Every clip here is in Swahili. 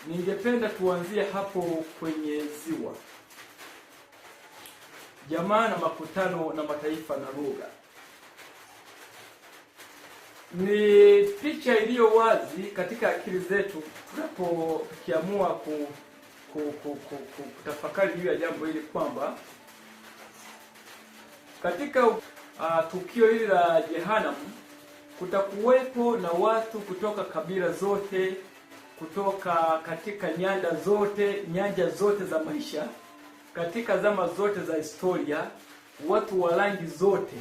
ningependa tuanzie hapo kwenye ziwa. Jamaa na makutano na mataifa na lugha. Ni picha iliyo wazi katika akili zetu tunapokiamua kutafakari juu ya jambo hili, kwamba katika tukio hili la Jehanamu kutakuwepo na watu kutoka kabila zote, kutoka katika nyanja zote za maisha, katika zama zote za historia, watu wa rangi zote,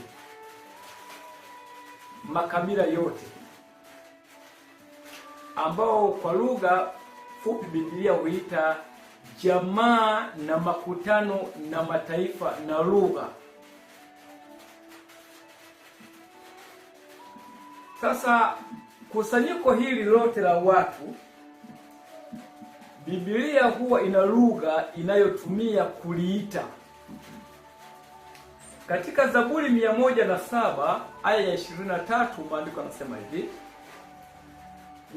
makabila yote, ambao kwa lugha fupi Biblia huita jamaa na makutano na mataifa na lugha. Sasa kusanyiko hili lote la watu, Biblia huwa ina lugha inayotumia kuliita. Katika Zaburi 107 aya ya 23 maandiko yanasema hivi: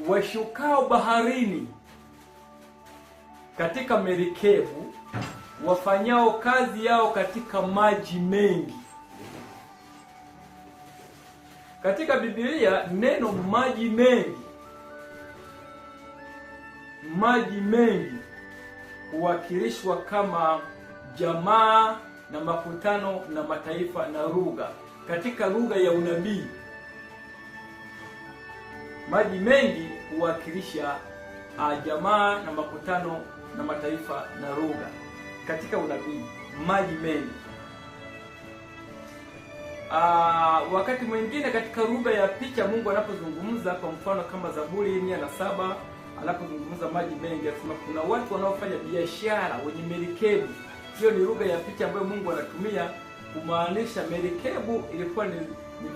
washukao baharini katika merikebu, wafanyao kazi yao katika maji mengi. Katika Biblia neno maji mengi huwakilishwa kama jamaa na makutano na mataifa na lugha. Katika lugha ya unabii, maji mengi huwakilisha jamaa na makutano na mataifa na lugha. Katika unabii, maji mengi. Wakati mwingine katika lugha ya picha Mungu anapozungumza, kwa mfano kama Zaburi 107 anapozungumza maji mengi, anasema kuna watu wanaofanya biashara, wenye merikebu. Hiyo ni lugha ya picha ambayo Mungu anatumia kumaanisha merikebu ilikuwa ni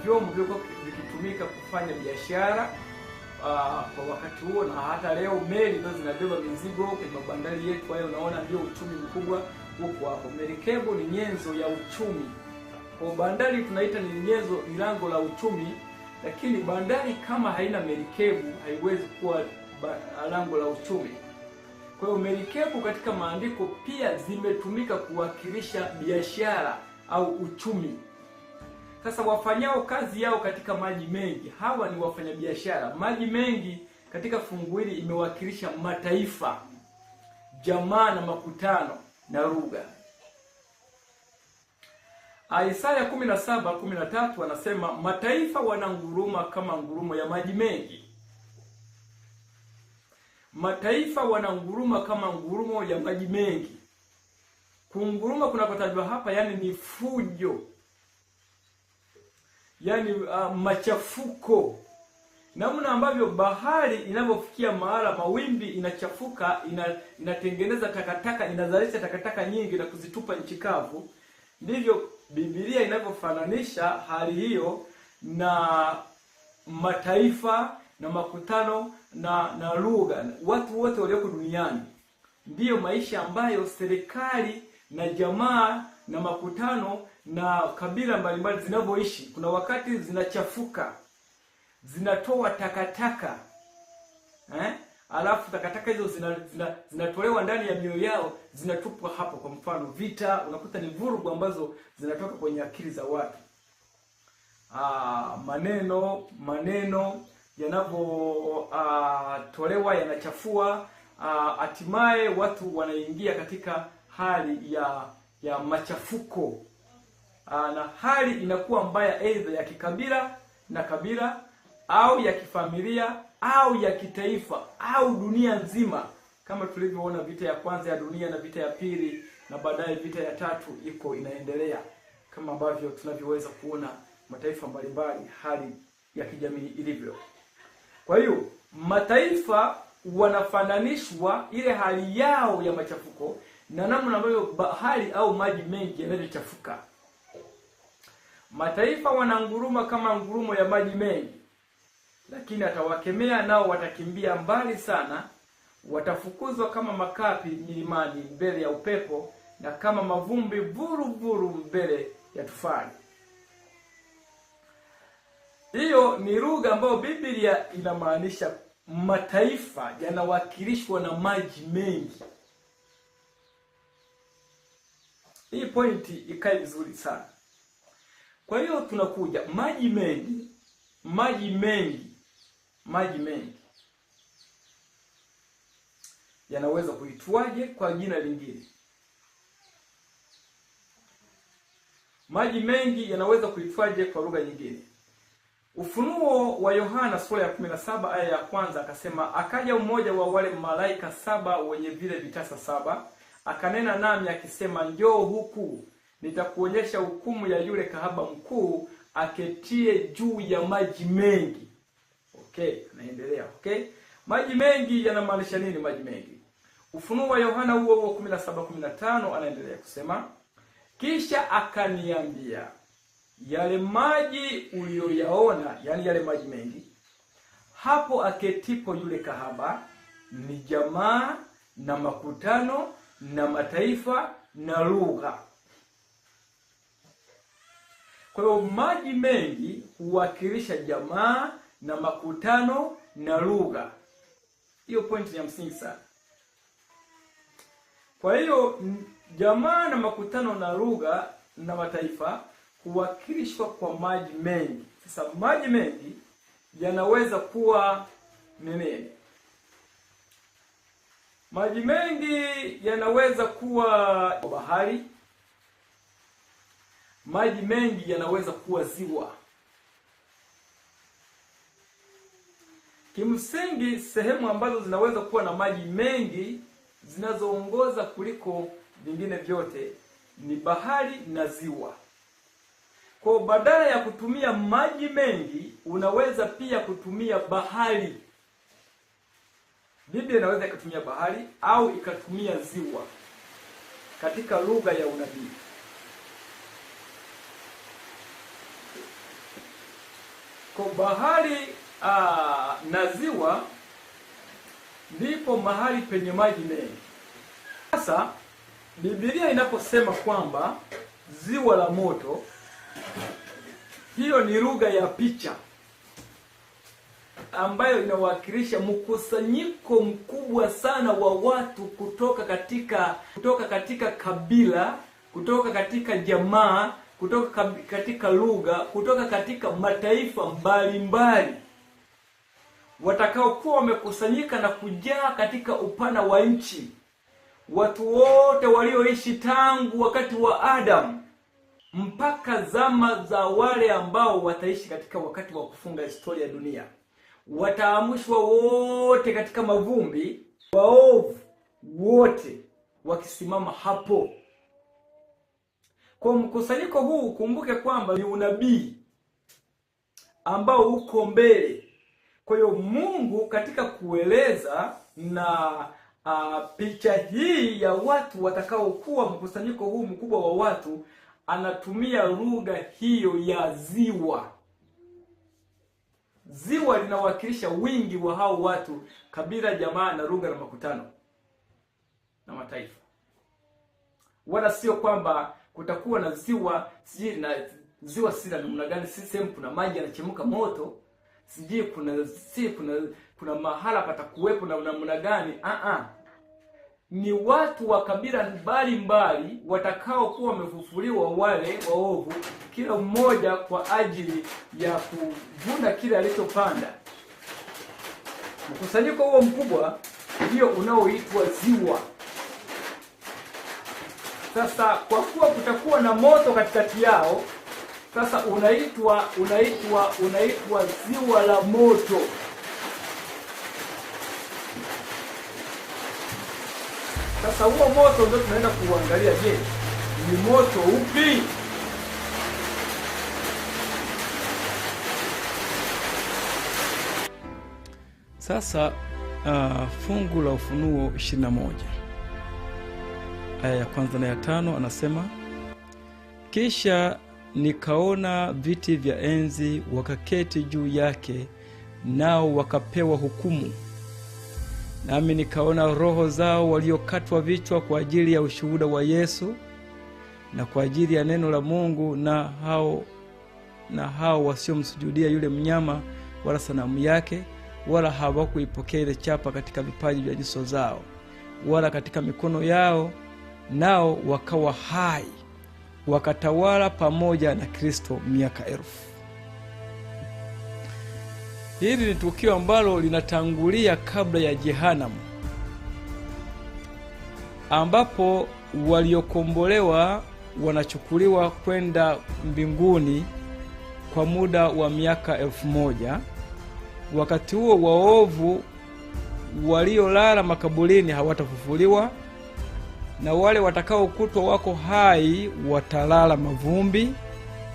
vyombo vilivyokuwa vikitumika kufanya biashara kwa wakati huo, na hata leo meli ndio zinabeba mizigo kwenye mabandari yetu. Hayo unaona ndio uchumi mkubwa huko hapo. Merikebu ni nyenzo ya uchumi. Kwa bandari tunaita ni nyenzo, ni lango la uchumi, lakini bandari kama haina merikebu haiwezi kuwa lango la uchumi. Kwa hiyo merikebu katika maandiko pia zimetumika kuwakilisha biashara au uchumi. Sasa wafanyao kazi yao katika maji mengi, hawa ni wafanyabiashara. Maji mengi katika fungu hili imewakilisha mataifa, jamaa na makutano na lugha. Isaya 17:13 anasema mataifa wananguruma kama ngurumo ya maji mengi. Mataifa wananguruma kama ngurumo ya maji mengi. Kunguruma kunakotajwa hapa yani ni fujo, yani machafuko. Namna ambavyo bahari inavyofikia mahala mawimbi inachafuka, inatengeneza takataka, inazalisha takataka nyingi na kuzitupa nchi kavu, ndivyo Biblia inavyofananisha hali hiyo na mataifa na makutano na lugha, watu wote walioko duniani. Ndiyo maisha ambayo serikali na jamaa na makutano na kabila mbalimbali zinavyoishi. Kuna wakati zinachafuka, zinatoa takataka, alafu takataka hizo zinatolewa ndani ya mioyo yao, zinatupwa hapo. Kwa mfano vita, unakuta ni vurugu ambazo zinatoka kwenye akili za watu. Maneno yanavyotolewa yanachafua, hatimaye watu wanaingia katika hali ya machafuko, na hali inakuwa mbaya, aidha ya kikabila na kabila, au ya kifamilia, au ya kitaifa, au dunia nzima, kama tulivyoona vita ya kwanza ya dunia na vita ya pili, na baadaye vita ya tatu iko inaendelea, kama ambavyo tunavyoweza kuona mataifa mbalimbali hali ya kijamii ilivyo. Kwa hiyo mataifa wanafananishwa ile hali yao ya machafuko na namna ambavyo bahari au maji mengi yanavyochafuka. Mataifa wananguruma kama ngurumo ya maji mengi, lakini atawakemea, nao watakimbia mbali sana. Watafukuzwa kama makapi milimani mbele ya upepo, na kama mavumbi vuru mbele ya tufani. Hiyo ni lugha ambayo Biblia inamaanisha mataifa yanawakilishwa na maji mengi. Hii pointi ikae vizuri sana. Kwa hiyo tunakuja maji mengi yanaweza kuitwaje kwa jina lingine? Maji mengi yanaweza kuitwaje kwa lugha nyingine? Ufunuo wa Yohana sura ya 17 aya ya kwanza akasema, akaja mmoja wa wale malaika 7 wenye vile vitasa 7, akanena nami akisema, njoo huku, nitakuonyesha hukumu ya yule kahaba mkuu aketie juu ya maji mengi. Okay, naendelea. Okay, maji mengi yanamaanisha nini? Maji mengi, Ufunuo wa Yohana huo 17:15 anaendelea kusema, kisha akaniambia, yale maji uliyoyaona, yani yale maji mengi, hapo aketipo yule kahaba, ni jamaa na makutano na mataifa na lugha. Kwa hiyo maji mengi huwakilisha jamaa na makutano na lugha. Hiyo point ni ya msingi sana. Kwa hiyo jamaa na makutano na lugha na mataifa huwakilishwa kwa maji mengi. Sasa maji mengi yanaweza kuwa nini? Maji mengi yanaweza kuwa bahari. Maji mengi yanaweza kuwa ziwa. Kimsingi sehemu ambazo zinaweza kuwa na maji mengi zinazoongoza kuliko vingine vyote ni bahari na ziwa. Kwa badala ya kutumia maji mengi, unaweza pia kutumia bahari. Biblia inaweza ikatumia bahari au ikatumia ziwa katika lugha ya unabii. Kwa bahari na ziwa ndipo mahali penye maji mengi. Sasa Biblia inaposema kwamba ziwa la moto, hiyo ni lugha ya picha ambayo inawakilisha mkusanyiko mkubwa sana wa watu kutoka katika kabila, kutoka katika jamaa, kutoka katika lugha, kutoka katika mataifa mbalimbali, watakaokuwa wamekusanyika na kujaa katika upana wa nchi. Watu wote walioishi tangu wakati wa Adam mpaka zama za wale ambao wataishi katika wakati wa kufunga historia ya dunia, wataamshwa wote katika mavumbi, waovu wote wakisimama hapo. Kwa mkusanyiko huu, kumbuke kwamba ni unabii ambao uko mbele. Kwa hiyo Mungu katika kueleza na picha hii ya watu watakaokuwa mkusanyiko huu mkubwa wa watu, anatumia lugha hiyo ya ziwa. Ziwa linawakilisha wingi wa hao watu, kabila, jamaa na lugha na makutano na mataifa. Wala sio kwamba kutakuwa na ziwa sijui na ziwa sila namna gani, sehemu kuna maji yanachemka moto, sijui kuna mahala patakuwepo na namna gani. Ni watu wa kabila mbalimbali watakao kuwa wamefufuliwa, wale waovu, kila mmoja kwa ajili ya kuvuna kile alichopanda. Mkusanyiko huo mkubwa ndio unaoitwa ziwa. Sasa kwa kuwa kutakuwa na moto katikati yao, sasa unaitwa ziwa la moto. Sasa huo moto ndio tunaenda kuangalia. Je, ni moto upi? Sasa fungu la Ufunuo 21 aya ya kwanza na ya 5 anasema, kisha nikaona viti vya enzi, wakaketi juu yake, nao wakapewa hukumu. Nami nikaona roho zao waliokatwa vichwa kwa ajili ya ushuhuda wa Yesu na kwa ajili ya neno la Mungu, na hao wasiomsujudia yule mnyama wala sanamu yake, wala hawakuipokea ile chapa katika vipaji vya nyuso zao wala katika mikono yao, nao wakawa hai, wakatawala pamoja na Kristo miaka 1000. Hili ni tukio ambalo linatangulia kabla ya Jehanamu, ambapo waliokombolewa wanachukuliwa kwenda mbinguni kwa muda wa miaka 1000. Wakati huo waovu waliolala makaburini hawatafufuliwa, na wale watakaokutwa wako hai watalala mavumbi,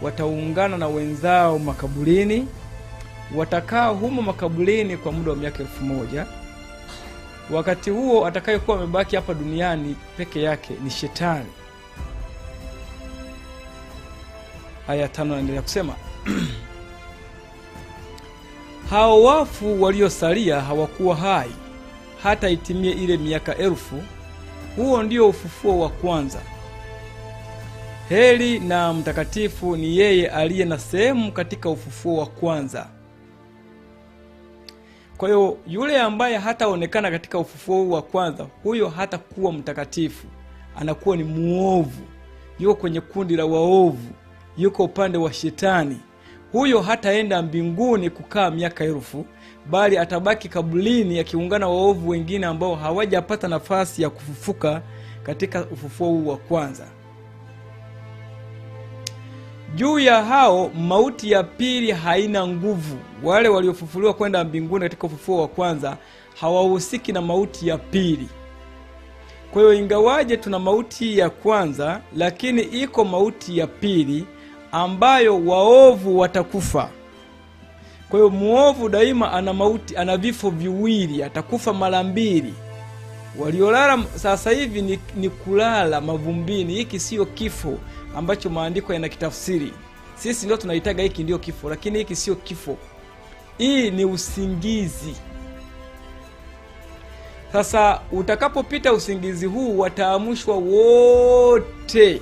wataungana na wenzao makaburini, watakaa humo makaburini kwa muda wa miaka 1000. Wakati huo atakayekuwa amebaki hapa duniani peke yake ni Shetani. Aya 5 naendelea kusema hao wafu waliosalia hawakuwa hai hata itimie ile miaka 1000. Huo ndio ufufuo wa kwanza. Heri na mtakatifu ni yeye aliye na sehemu katika ufufuo wa kwanza. Kwa hiyo yule ambaye hataonekana katika ufufuo wa kwanza, huyo hata kuwa mtakatifu, anakuwa ni muovu, yuko kwenye kundi la waovu, yuko upande wa Shetani. Huyo hataenda mbinguni kukaa miaka 1000, bali atabaki kaburini akiungana waovu wengine ambao hawajapata nafasi ya kufufuka katika ufufuo huu wa kwanza. Juu ya hao mauti ya pili haina nguvu. Wale waliofufuliwa kwenda mbinguni katika ufufuo wa kwanza hawahusiki na mauti ya pili. Kwa hiyo ingawaje tuna mauti ya kwanza, lakini iko mauti ya pili ambayo waovu watakufa. Kwa hiyo muovu daima ana mauti, ana vifo viwili, atakufa mara mbili. Waliolala sasa hivi ni kulala mavumbini. Hiki sio kifo ambacho maandiko yanakitafsiri. Sisi ndio tunaitaga hiki ndio kifo, lakini hiki sio kifo. Hii ni usingizi. Sasa utakapopita usingizi huu, wataamshwa wote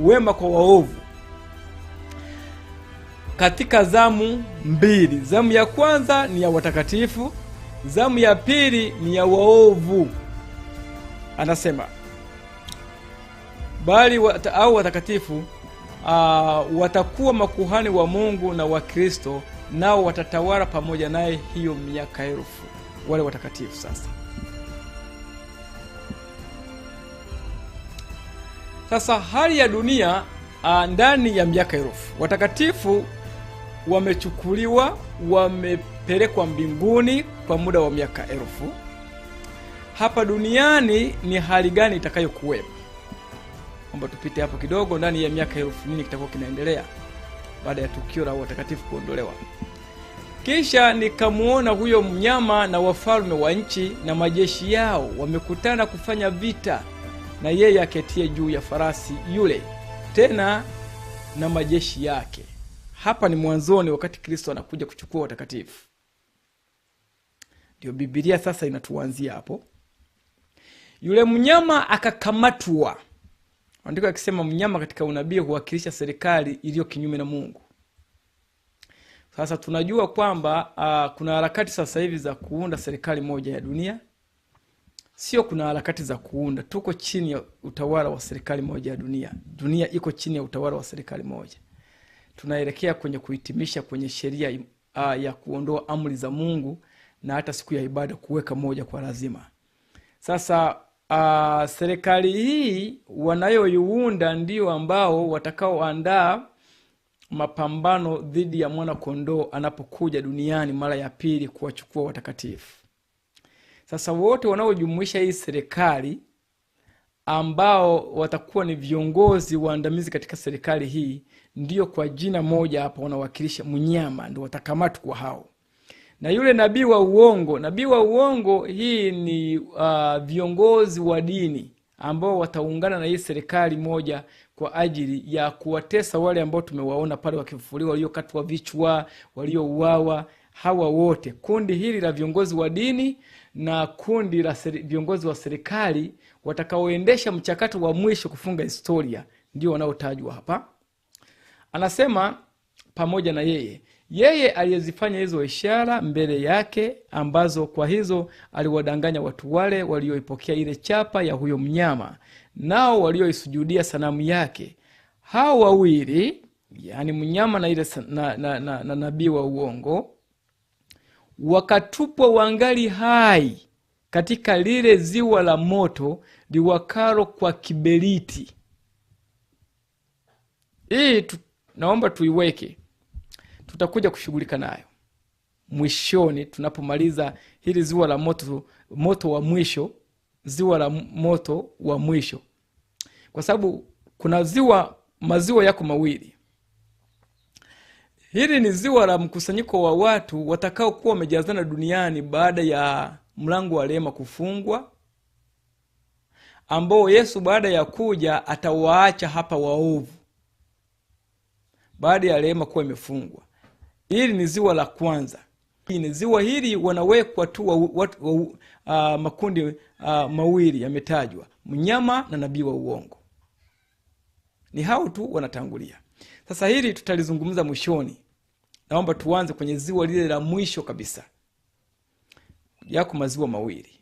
wema kwa waovu katika zamu mbili. Zamu ya kwanza ni ya watakatifu, zamu ya pili ni ya waovu. Anasema bali watakatifu watakuwa makuhani wa Mungu na wa Kristo, nao watatawala pamoja naye hiyo miaka 1000. Wale watakatifu sasa hali ya dunia ndani ya miaka 1000, watakatifu wamechukuliwa, wamepelekwa mbinguni kwa muda wa miaka 1000. Hapa duniani ni hali gani itakayokuwepo? Kwamba tupite hapo kidogo. Ndani ya miaka 1000 nini kitakuwa kinaendelea baada ya tukio la watakatifu kuondolewa? Kisha nikamuona huyo mnyama na wafalme wa nchi na majeshi yao wamekutana kufanya vita na yeye aketie juu ya farasi yule, tena na majeshi yake. Hapa ni mwanzoni, wakati Kristo anakuja kuchukua watakatifu. Ndio Biblia sasa inatuanzia hapo. Yule mnyama akakamatwa. Andiko akisema mnyama katika unabii huwakilisha serikali iliyo kinyume na Mungu. Sasa tunajua kwamba kuna harakati sasa hivi za kuunda serikali moja ya dunia. Sio kuna harakati za kuunda, tuko chini ya utawala wa serikali moja ya dunia. Dunia iko chini ya utawala wa serikali moja. Tunaelekea kwenye kuhitimisha kwenye sheria ya kuondoa amri za Mungu, na hata siku ya ibada kuweka moja kwa lazima. Sasa serikali hii wanayoiunda ndio ambao watakaoandaa mapambano dhidi ya mwana kondoo anapokuja duniani mara ya pili kuwachukua watakatifu. Sasa wote wanaojumuisha hii serikali ambao watakuwa ni viongozi waandamizi katika serikali hii, ndio kwa jina moja hapa wanawakilisha mnyama, ndio watakamatwa hao. Na yule nabii wa uongo, hii ni viongozi wa dini ambao wataungana na hii serikali moja kwa ajili ya kuwatesa wale ambao tumewaona pale wakifufuliwa, waliokatwa vichwa, waliouawa. Hawa wote, kundi hili la viongozi wa dini na kundi la viongozi wa serikali watakaoendesha mchakato wa mwisho kufunga historia, ndio wanaotajwa hapa. Anasema pamoja na yeye Yeye aliyezifanya hizo ishara mbele yake, ambazo kwa hizo aliwadanganya watu wale walioipokea ile chapa ya huyo mnyama, nao walioisujudia sanamu yake. Hao wawili, yani mnyama na ile na nabii wa uongo, wakatupwa wangali hai katika lile ziwa la moto liwakalo kwa kiberiti. Hii naomba tuiweke, tutakuja kushughulika nayo mwishoni tunapomaliza hili ziwa la moto wa mwisho, ziwa la moto wa mwisho. Kwa sababu kuna maziwa yako mawili. Hili ni ziwa la mkusanyiko wa watu watakao kuwa wamejazana duniani baada ya mlango wa rehema kufungwa, ambao Yesu baada ya kuja atawaacha hapa waovu baada ya rehema kuwa imefungwa. Hili ni ziwa la kwanza. Ni ziwa hili wanawekwa tu makundi mawili yametajwa, mnyama na nabii wa uongo. Ni hao tu wanatangulia. Sasa hili tutalizungumza mwishoni. Naomba tuanze kwenye ziwa lile la mwisho kabisa. Yako maziwa mawili.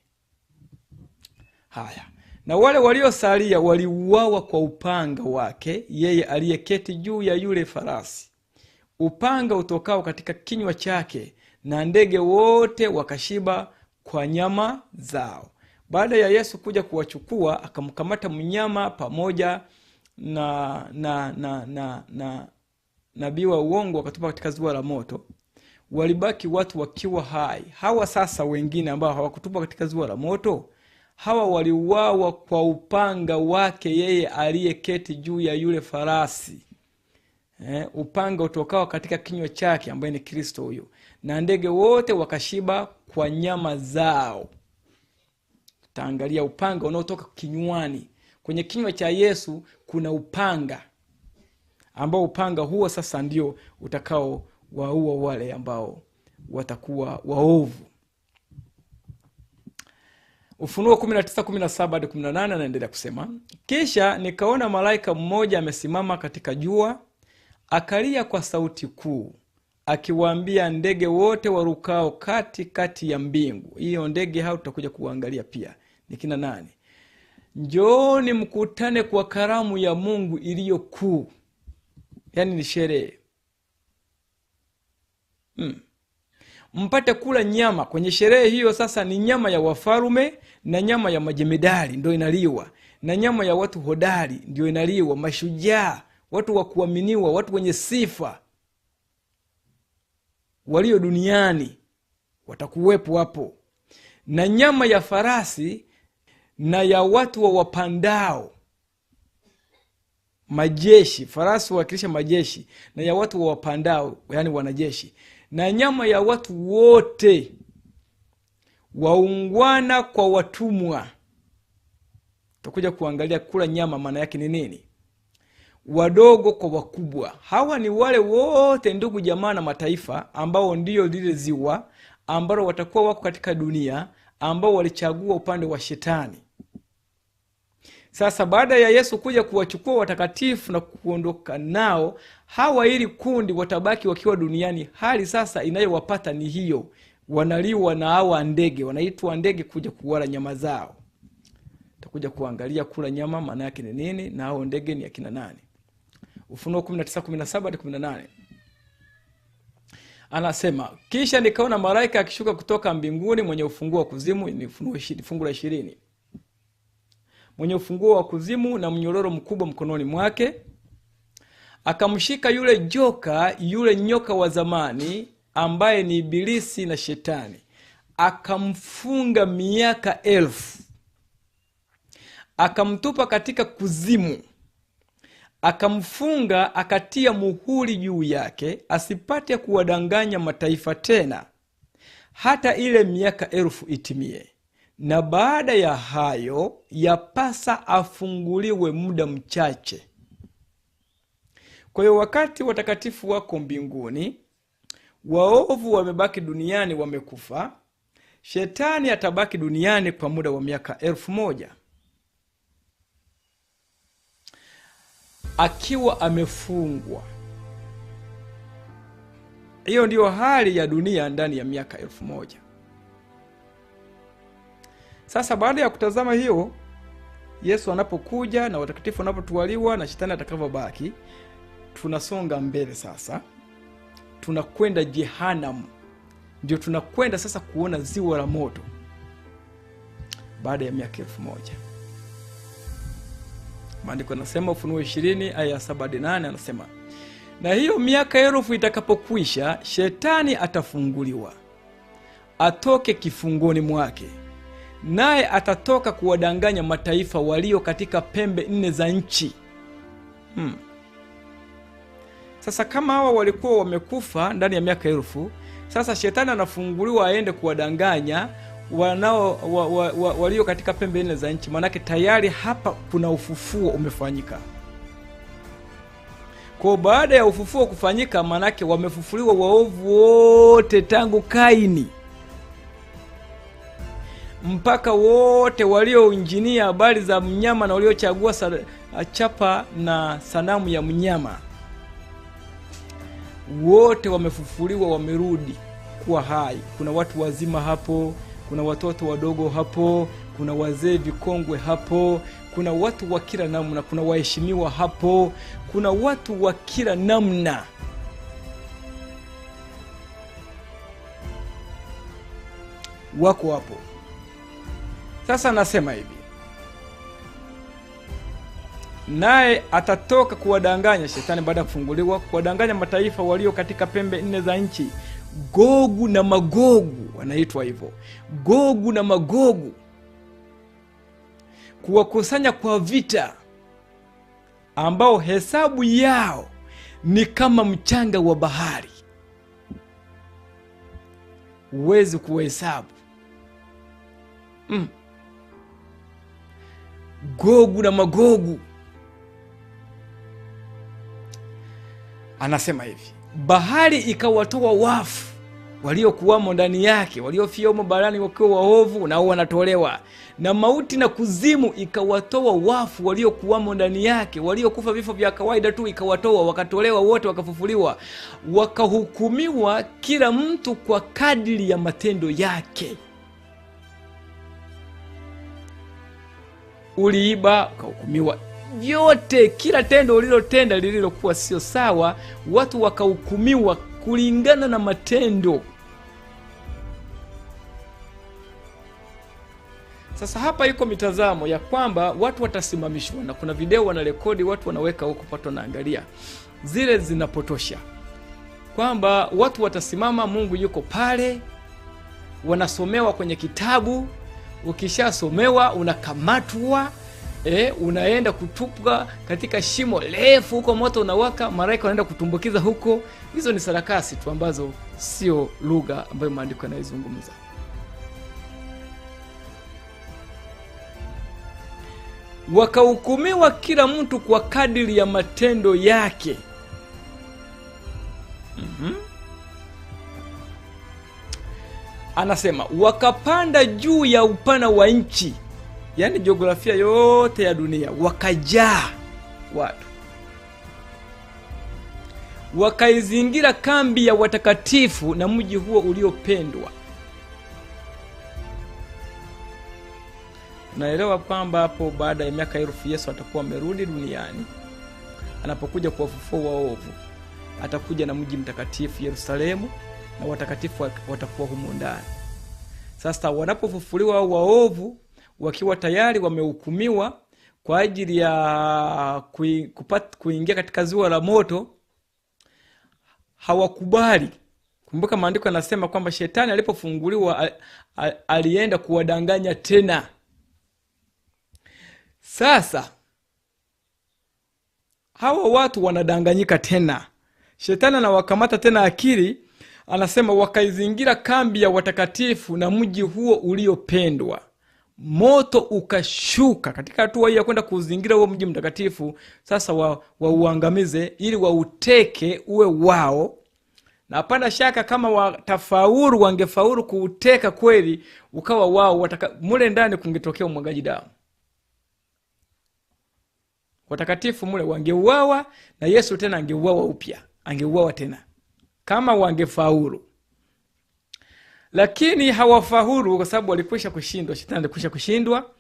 Haya. Na wale waliosalia waliuawa kwa upanga wake yeye aliyeketi juu ya yule farasi. Upanga utokao katika kinywa chake, na ndege wote wakashiba kwa nyama zao. Baada ya Yesu kuja kuwachukua, akamkamata mnyama pamoja na nabii wa uongo, wakatupa katika ziwa la moto. Walibaki watu wakiwa hai. Hawa sasa wengine ambao hawakutupa katika ziwa la moto, hawa waliuawa kwa upanga wake yeye aliyeketi juu ya yule farasi. Upanga utokao katika kinywa chake, ambaye ni Kristo huyo. Na ndege wote wakashiba kwa nyama zao. Taangalia upanga unaotoka kinywani. Kwenye kinywa cha Yesu kuna upanga, ambao upanga huo sasa ndio utakao waua wale ambao watakuwa waovu. Ufunuo 19:17 hadi 18 anaendelea kusema, kisha nikaona malaika mmoja amesimama katika jua, akalia kwa sauti kuu, akiwaambia ndege wote warukao kati ya mbingu. Hiyo ndege hao tutakuja kuangalia pia ni kina nani. Njooni mkutane kwa karamu ya Mungu iliyo kuu. Yani ni sherehe. Mpate kula nyama. Kwenye sherehe hiyo sasa ni nyama ya wafalme na nyama ya majemedari ndio inaliwa, na nyama ya watu hodari ndio inaliwa, mashujaa, watu wa kuaminiwa, watu wenye sifa walio duniani watakuwepo hapo, na nyama ya farasi na ya watu wa wapandao majeshi. Farasi wakilisha majeshi, na ya watu wa wapandao, yani wanajeshi, na nyama ya watu wote, waungwana kwa watumwa. Tutakuja kuangalia kula nyama maana yake ni nini. Wadogo kwa wakubwa. Hawa ni wale wote ndugu jamaa na mataifa ambao ndio lile ziwa ambao watakuwa wako katika dunia, ambao walichagua upande wa shetani. Sasa baada ya Yesu kuja kuwachukua watakatifu na kuondoka nao, hawa ili kundi watabaki wakiwa duniani. Hali sasa inayowapata ni hiyo, wanaliwa na hawa ndege, wanaitwa ndege kuja kuwala nyama zao. Tutakuja kuangalia kula nyama maana yake ni nini, na hao ndege ni akina nani. Ufunuo 19:17 hadi 18. Anasema, kisha nikaona malaika akishuka kutoka mbinguni mwenye ufunguo wa kuzimu. Ni Ufunuo fungu la 20. Mwenye ufunguo wa kuzimu na mnyororo mkubwa mkononi mwake. Akamshika yule joka, yule nyoka wa zamani, ambaye ni Ibilisi na Shetani. Akamfunga miaka 1000. Akamtupa katika kuzimu. Akamfunga, akatia muhuri juu yake, asipate kuwadanganya mataifa tena, hata ile miaka 1000 itimie. Na baada ya hayo yapasa afunguliwe muda mchache. Kwa hiyo wakati watakatifu wako mbinguni, waovu wamebaki duniani, wamekufa, Shetani atabaki duniani kwa muda wa miaka 1000. Akiwa amefungwa. Hiyo ndiyo hali ya dunia ndani ya miaka 1000. Sasa baada ya kutazama hiyo, Yesu anapokuja na watakatifu wanapotwaliwa na shetani atakavyobaki, tunasonga mbele sasa. Tunakwenda Jehanamu. Ndio tunakwenda sasa kuona ziwa la moto baada ya miaka 1000. Maandiko yanasema, Ufunuo 20 aya 7-8, anasema, na hiyo miaka 1000 itakapokwisha, shetani atafunguliwa, atoke kifungoni mwake, naye atatoka kuwadanganya mataifa walio katika pembe 4 za nchi. Sasa kama hawa walikuwa wamekufa ndani ya miaka 1000, sasa shetani anafunguliwa aende kuwadanganya walio katika pembe 4 za nchi. Manake tayari hapa kuna ufufuo umefanyika. Kwa baada ya ufufuo kufanyika, manake wamefufuliwa waovu wote tangu Kaini mpaka wote walioinjinia habari za mnyama na waliochagua chapa na sanamu ya mnyama. Wote wamefufuliwa, wamerudi kuwa hai. Kuna watu wazima hapo, kuna watoto wadogo hapo, kuna wazee vikongwe hapo, kuna watu wa kila namna, kuna waheshimiwa hapo, kuna watu wa kila namna. Wako hapo. Sasa nasema hivi, naye atatoka kuwadanganya, shetani baada ya kufunguliwa, kuwadanganya mataifa walio katika pembe 4 za nchi. Gogu na Magogu wanaitwa hivyo, Gogu na Magogu, kuwakusanya kwa vita, ambao hesabu yao ni kama mchanga wa bahari. Huwezi kuhesabu. Gogu na Magogu. Anasema hivi, bahari ikawatoa wafu waliokuwamo ndani yake, waliofiomo barani wakiwa waovu, nao wanatolewa. Na mauti na kuzimu ikawatoa wafu waliokuwamo ndani yake, waliokufa vifo vya kawaida tu ikawatoa, wakatolewa wote, wakafufuliwa, wakahukumiwa kila mtu kwa kadiri ya matendo yake. Uliiba, ukahukumiwa. Yote, kila tendo ulilotenda lililokuwa sio sawa, watu wakahukumiwa kulingana na matendo. Sasa hapa iko mitazamo ya kwamba watu watasimamishwa, na kuna video wanarekodi, watu wanaweka huko, pato naangalia. Zile zinapotosha kwamba watu watasimama, Mungu yuko pale, wanasomewa kwenye kitabu. Ukishasomewa unakamatwa, unaenda kutupwa katika shimo refu huko, moto unawaka, malaika wanaenda kutumbukiza huko. Hizo ni sarakasi tu ambazo sio lugha ambayo maandiko yanayozungumza. Wakahukumiwa kila mtu kwa kadiri ya matendo yake. Anasema wakapanda juu ya upana wa nchi, yani jiografia yote ya dunia, wakajaa watu, wakaizingira kambi ya watakatifu na mji huo uliopendwa. Naelewa kwamba hapo baada ya miaka 1000 Yesu atakuwa amerudi duniani. Anapokuja kuwafufua waovu, atakuja na mji mtakatifu Yerusalemu, na watakatifu watakuwa humo ndani. Sasa wanapofufuliwa waovu, wakiwa tayari wamehukumiwa kwa ajili ya kuingia katika ziwa la moto, hawakubali. Kumbuka maandiko yanasema kwamba shetani alipofunguliwa alienda kuwadanganya tena. Sasa hawa watu wanadanganyika tena. Shetani anawakamata tena akili. Anasema wakaizingira kambi ya watakatifu na mji huo uliopendwa. Moto ukashuka katika hatua hii ya kwenda kuzingira huo mji mtakatifu. Sasa wauangamize ili wauteke uwe wao. Na hapana shaka kama watafaulu, wangefaulu kuuteka kweli ukawa wao, mule ndani kungetokea umwagaji damu. Watakatifu mule wangeuawa, na Yesu tena angeuawa upya, angeuawa tena kama wangefaulu. Lakini hawafaulu kwa sababu walikwisha kushindwa, shetani alikwisha kushindwa,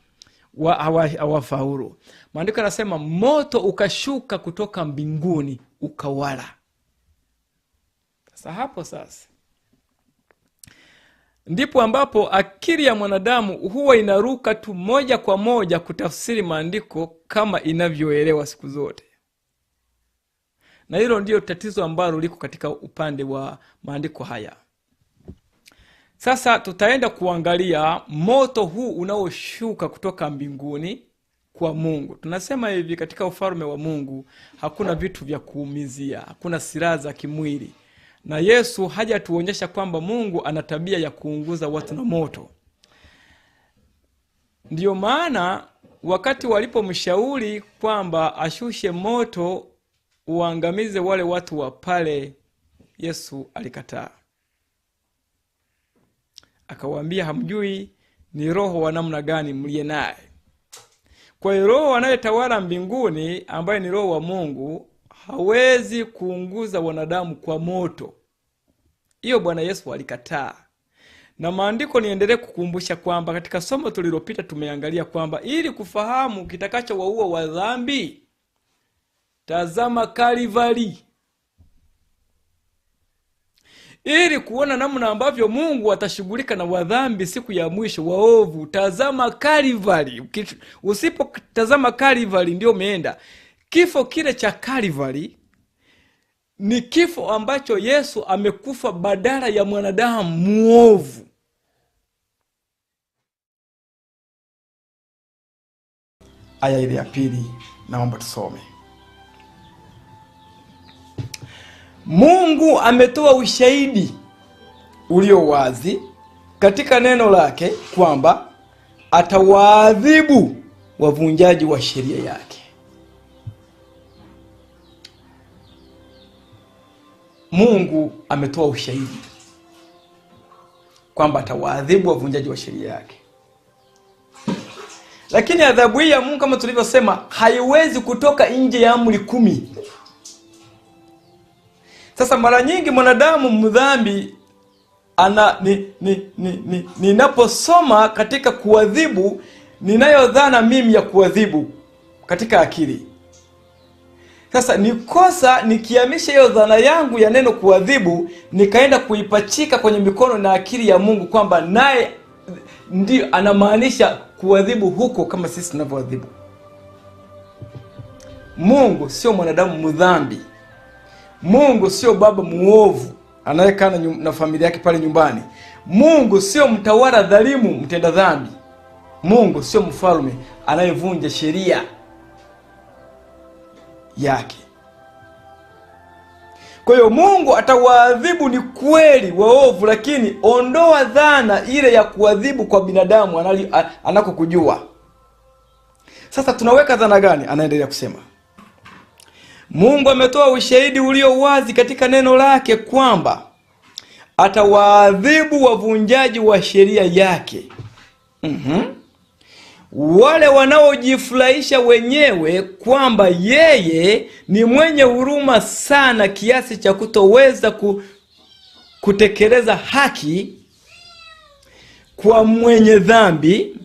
hawafaulu. Maandiko yanasema moto ukashuka kutoka mbinguni ukawala. Sasa ndipo ambapo akili ya mwanadamu huwa inaruka tu moja kwa moja kutafsiri maandiko kama inavyoelewa siku zote. Na hilo ndio tatizo ambalo liko katika upande wa maandiko haya. Sasa tutaenda kuangalia moto huu unaoshuka kutoka mbinguni kwa Mungu. Tunasema hivi, katika ufalme wa Mungu hakuna vitu vya kuumizia, hakuna silaha za kimwili. Na Yesu hajatuonyesha kwamba Mungu ana tabia ya kuunguza watu na moto. Ndiyo maana wakati walipomshauri kwamba ashushe moto uangamize wale watu wa pale, Yesu alikataa. Akawaambia, hamjui ni roho wa namna gani mliye naye. Kwa hiyo roho anayetawala mbinguni, ambaye ni roho wa Mungu, hawezi kuunguza wanadamu kwa moto. Hiyo Bwana Yesu alikataa. Na maandiko niendelee kukumbusha kwamba katika somo tulilopita tumeangalia kwamba ili kufahamu kitakacho waua wa dhambi, tazama Kalvari. Ili kuona namna ambavyo Mungu atashughulika na wadhambi siku ya mwisho waovu, tazama Kalvari. Usipotazama Kalvari ndio umeenda. Kifo kile cha Kalvari ni kifo ambacho Yesu amekufa badala ya mwanadamu muovu. Aya ile ya pili naomba tusome. Mungu ametoa ushahidi ulio wazi katika neno lake kwamba atawaadhibu wavunjaji wa sheria yake. Mungu ametoa ushahidi kwamba atawaadhibu wavunjaji wa sheria yake. Lakini adhabu hii ya Mungu, kama tulivyosema, haiwezi kutoka nje ya amri 10. Sasa mara nyingi mwanadamu mdhambi ninaposoma katika kuadhibu, ninayo dhana mimi ya kuadhibu katika akili. Sasa nikosa nikihamisha hiyo dhana yangu ya neno kuadhibu, nikaenda kuipachika kwenye mikono na akili ya Mungu kwamba naye ndio anamaanisha kuadhibu huko kama sisi tunavyoadhibu. Mungu sio mwanadamu mdhambi. Mungu sio baba muovu anayekaa na familia yake pale nyumbani. Mungu sio mtawala dhalimu mtenda dhambi. Mungu sio mfalme anayevunja sheria yake. Kwa hiyo Mungu atawaadhibu ni kweli waovu, lakini ondoa dhana ile ya kuadhibu kwa binadamu anakokujua. Sasa tunaweka dhana gani? Anaendelea kusema, Mungu ametoa ushahidi ulio wazi katika neno lake kwamba atawaadhibu wavunjaji wa sheria yake. Wale wanaojifurahisha wenyewe kwamba yeye ni mwenye huruma sana kiasi cha kutoweza kutekeleza haki kwa mwenye dhambi,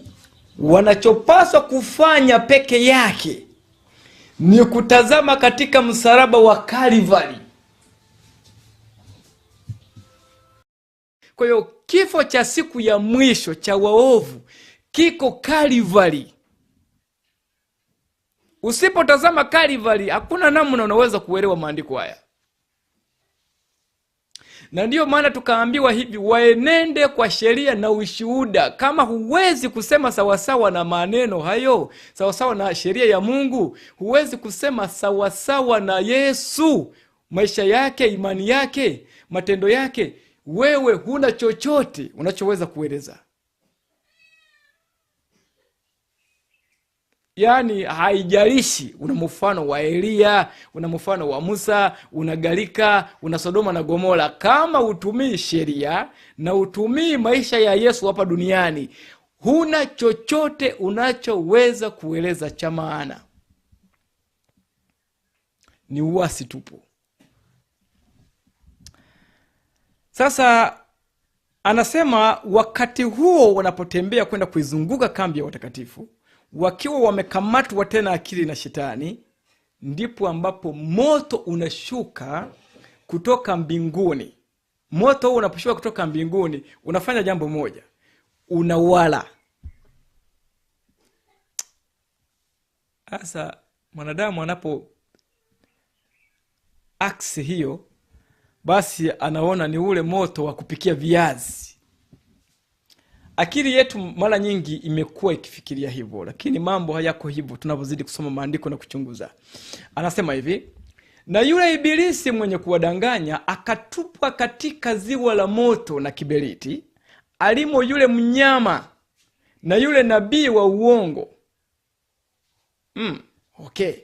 wanachopaswa kufanya peke yake ni kutazama katika msalaba wa Kalvari. Kwa hiyo kifo cha siku ya mwisho cha waovu kiko Kalvari. Usipotazama Kalvari, hakuna namna unaweza kuelewa maandiko haya. Na ndiyo maana tukaambiwa hivi, waenende kwa sheria na ushuhuda. Kama huwezi kusema sawasawa na maneno hayo, sawasawa na sheria ya Mungu, huwezi kusema sawasawa na Yesu, maisha yake, imani yake, matendo yake, wewe huna chochote unachoweza kueleza. Yaani haijalishi una mfano wa Elia, una mfano wa Musa, una Galika, una Sodoma na Gomora, kama utumii sheria na utumii maisha ya Yesu hapa duniani, huna chochote unachoweza kueleza cha maana. Ni uasi tupu. Sasa anasema wakati huo wanapotembea kwenda kuizunguka kambi ya watakatifu, wakiwa wamekamatwa tena akili na shetani, ndipo ambapo moto unashuka kutoka mbinguni. Moto huo unaposhuka kutoka mbinguni unafanya jambo moja, unawala. Sasa mwanadamu anapo aksi hiyo, basi anaona ni ule moto wa kupikia viazi. Akili yetu mara nyingi imekuwa ikifikiria hivyo, lakini mambo hayako hivyo tunapozidi kusoma maandiko na kuchunguza. Anasema hivi, na yule ibilisi mwenye kuwadanganya akatupwa katika ziwa la moto na kiberiti, alimo yule mnyama na yule nabii wa uongo. Okay.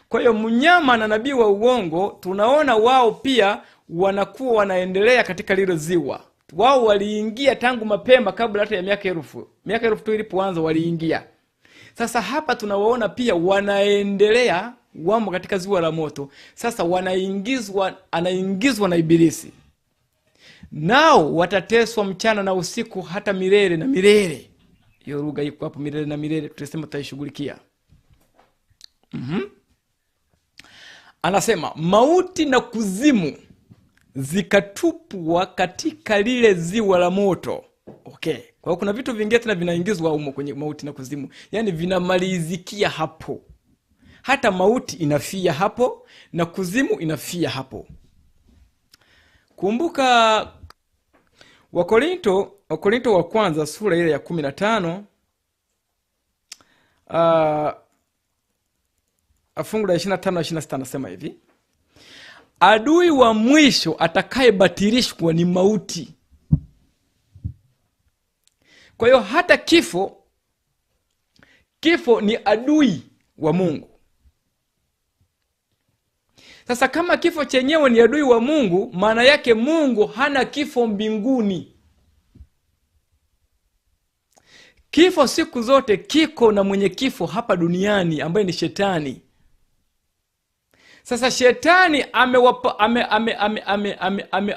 Kwa hiyo mnyama na nabii wa uongo tunaona wao pia wanakuwa wanaendelea katika lile ziwa. Wao waliingia tangu mapema kabla hata ya miaka 1000. Miaka 1000 tu ilipoanza waliingia. Sasa hapa tunawaona pia wanaendelea, wamo katika ziwa la moto. Sasa anaingizwa na ibilisi. Nao watateswa mchana na usiku hata milele na milele. Hiyo lugha iko hapo, milele na milele, tutasema tutaishughulikia. Anasema mauti na kuzimu zikatupwa katika lile ziwa la moto. Okay. Kwa hiyo kuna vitu vingine tena vinaingizwa humo kwenye mauti na kuzimu. Yaani vinamalizikia hapo. Hata mauti inafia hapo na kuzimu inafia hapo. Kumbuka Wakorinto wa kwanza sura ile ya 15 fungu la 25 na 26 anasema hivi, adui wa mwisho atakayebatilishwa ni mauti. Kwa hiyo hata kifo ni adui wa Mungu. Sasa kama kifo chenyewe ni adui wa Mungu, maana yake Mungu hana kifo mbinguni. Kifo siku zote kiko na mwenye kifo hapa duniani ambaye ni shetani. Sasa shetani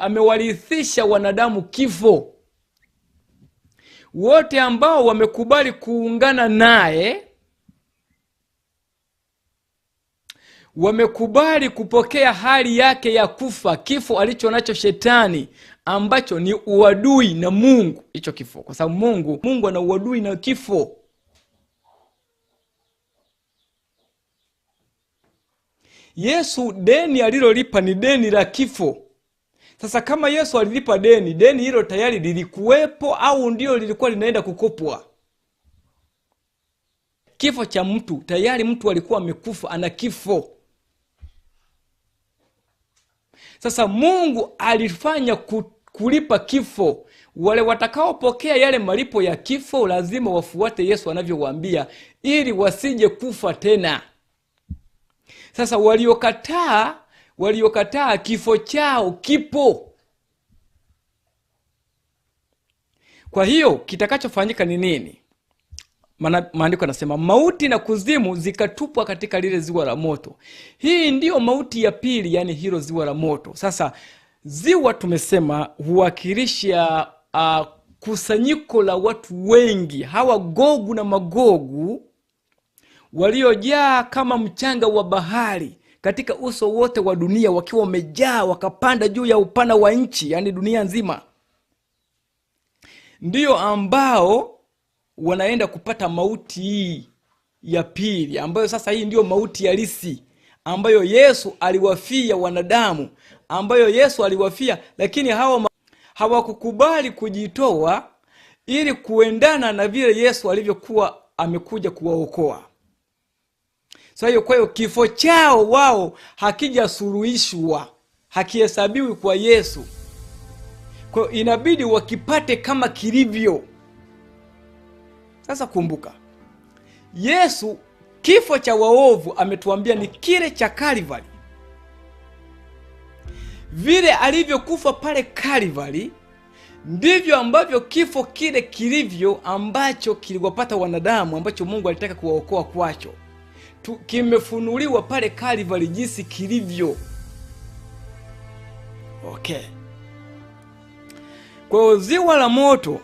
amewarithisha wanadamu kifo. Wote ambao wamekubali kuungana naye, wamekubali kupokea hali yake ya kufa, kifo alicho nacho shetani, ambacho ni uadui na Mungu, hicho kifo. Kwa sababu Mungu ana uadui na kifo. Yesu deni alilolipa ni deni la kifo. Sasa kama Yesu alilipa deni hilo tayari lilikuwepo au ndio lilikuwa linaenda kukopwa? Kifo cha mtu, tayari mtu alikuwa amekufa, ana kifo. Sasa Mungu alifanya kulipa kifo. Wale watakaopokea yale malipo ya kifo lazima wafuate Yesu anavyowaambia ili wasije kufa tena. Sasa waliokataa kifo chao kipo. Kwa hiyo kitakachofanyika ni nini? Maandiko yanasema mauti na kuzimu zikatupwa katika lile ziwa la moto. Hii ndiyo mauti ya pili, yani hilo ziwa la moto. Sasa ziwa tumesema huwakilisha kusanyiko la watu wengi, hawa Gogu na Magogu waliojaa kama mchanga wa bahari katika uso wote wa dunia, wakiwa wamejaa wakapanda juu ya upana wa nchi, yani dunia nzima. Ndiyo ambao wanaenda kupata mauti hii ya pili, ambayo sasa hii ndiyo mauti halisi ambayo Yesu aliwafia wanadamu, ambayo Yesu aliwafia, lakini hawakukubali kujitoa ili kuendana na vile Yesu alivyokuwa amekuja kuwaokoa. Kwa hiyo kifo chao wao hakijasuluhishwa, hakihesabiwi kwa Yesu. Kwa hiyo inabidi wakipate kama kilivyo. Sasa kumbuka, Yesu kifo cha waovu ametuambia ni kile cha Kalvari. Vile alivyokufa pale Kalvari, ndivyo ambavyo kifo kile kilivyo ambacho kiliwapata wanadamu, ambacho Mungu alitaka kuwaokoa kwacho. Kimefunuliwa pale Kalvari jinsi kilivyo. Okay. Kwa ziwa la moto,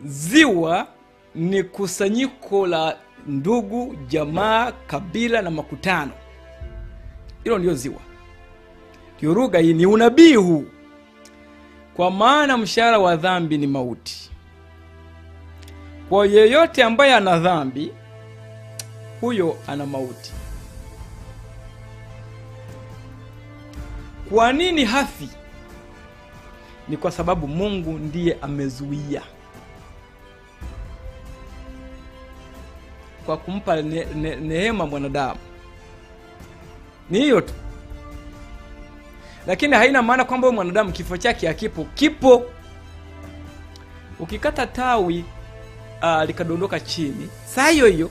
ziwa ni kusanyiko la ndugu, jamaa, kabila na makutano. Hilo ndio ziwa. Ndio lugha hii, ni unabii huu. Kwa maana mshahara wa dhambi ni mauti. Kwa yeyote ambaye ana dhambi, huyo ana mauti. Kwa nini hafi? Ni kwa sababu Mungu ndiye amezuia. Kwa kumpa neema mwanadamu. Ni hiyo tu. Lakini haina maana kwamba mwanadamu kifo chake hakipo. Kipo. Ukikata tawi likadondoka chini, saa hiyo hiyo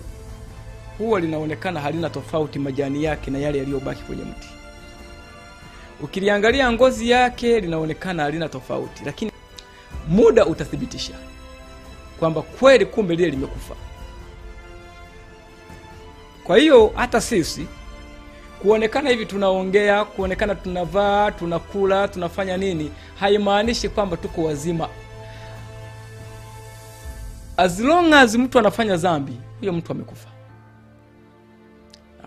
huwa linaonekana halina tofauti majani yake na yale yaliyobaki kwenye mti. Ukiliangalia ngozi yake linaonekana halina tofauti, lakini muda utathibitisha kwamba kweli kumbe lile limekufa. Kwa hiyo hata sisi kuonekana hivi tunaongea, kuonekana tunavaa, tunakula, tunafanya nini, haimaanishi kwamba tuko wazima. As long as mtu anafanya dhambi, huyo mtu amekufa.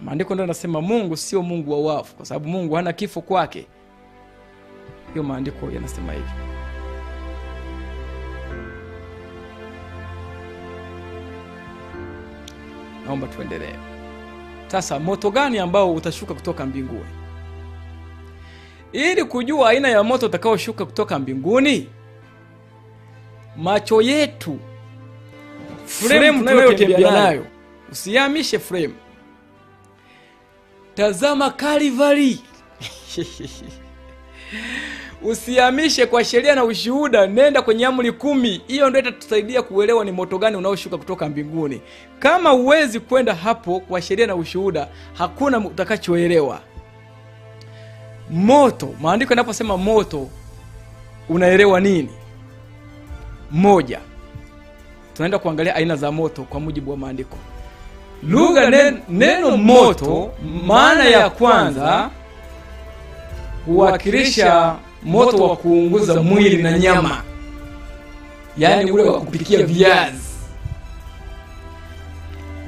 Maandiko ndio yanasema Mungu sio Mungu wa wafu, kwa sababu Mungu hana kifo kwake. Hiyo maandiko yanasema hivi. Naomba tuendelee. Sasa moto gani ambao utashuka kutoka mbinguni? Ili kujua aina ya moto utakaoshuka kutoka mbinguni, macho yetu, frame tunayotembea nayo, usihamishe frame. Tazama Calvary. Usihamishe kwa sheria na ushuhuda, nenda kwenye amri 10. Hiyo ndio itatusaidia kuelewa ni moto gani unaoshuka kutoka mbinguni. Kama uwezi kwenda hapo kwa sheria na ushuhuda, hakuna utakachoelewa. Moto, maandiko yanaposema moto, unaelewa nini? Moja, tunaenda kuangalia aina za moto kwa mujibu wa maandiko. Lugha neno moto, maana ya kwanza huwakilisha moto wa kuunguza mwili na nyama. Yaani ule wa kupikia viazi,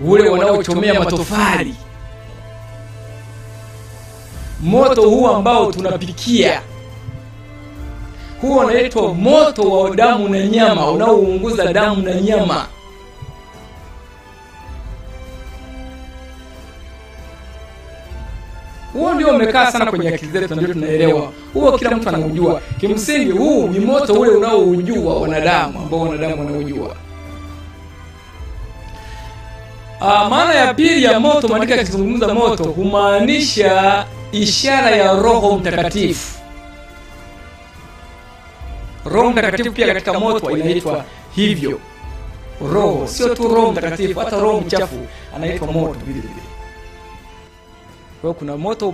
ule wanaochomea matofali. Moto huu ambao tunapikia, huo unaitwa moto wa damu na nyama, unaounguza damu na nyama. Huo ndio umekaa sana kwenye akili zetu, ndio tunaelewa. Huo kila mtu anaujua. Kimsingi huu ni moto ule unaoujua wanadamu, ambao wanadamu wanaujua. Maana ya pili ya moto, maandiko yakizungumza moto, humaanisha ishara ya Roho Mtakatifu. Roho Mtakatifu pia katika moto inaitwa hivyo. Roho, sio tu Roho Mtakatifu, hata Roho mchafu anaitwa moto vile vile. Kwa kuna moto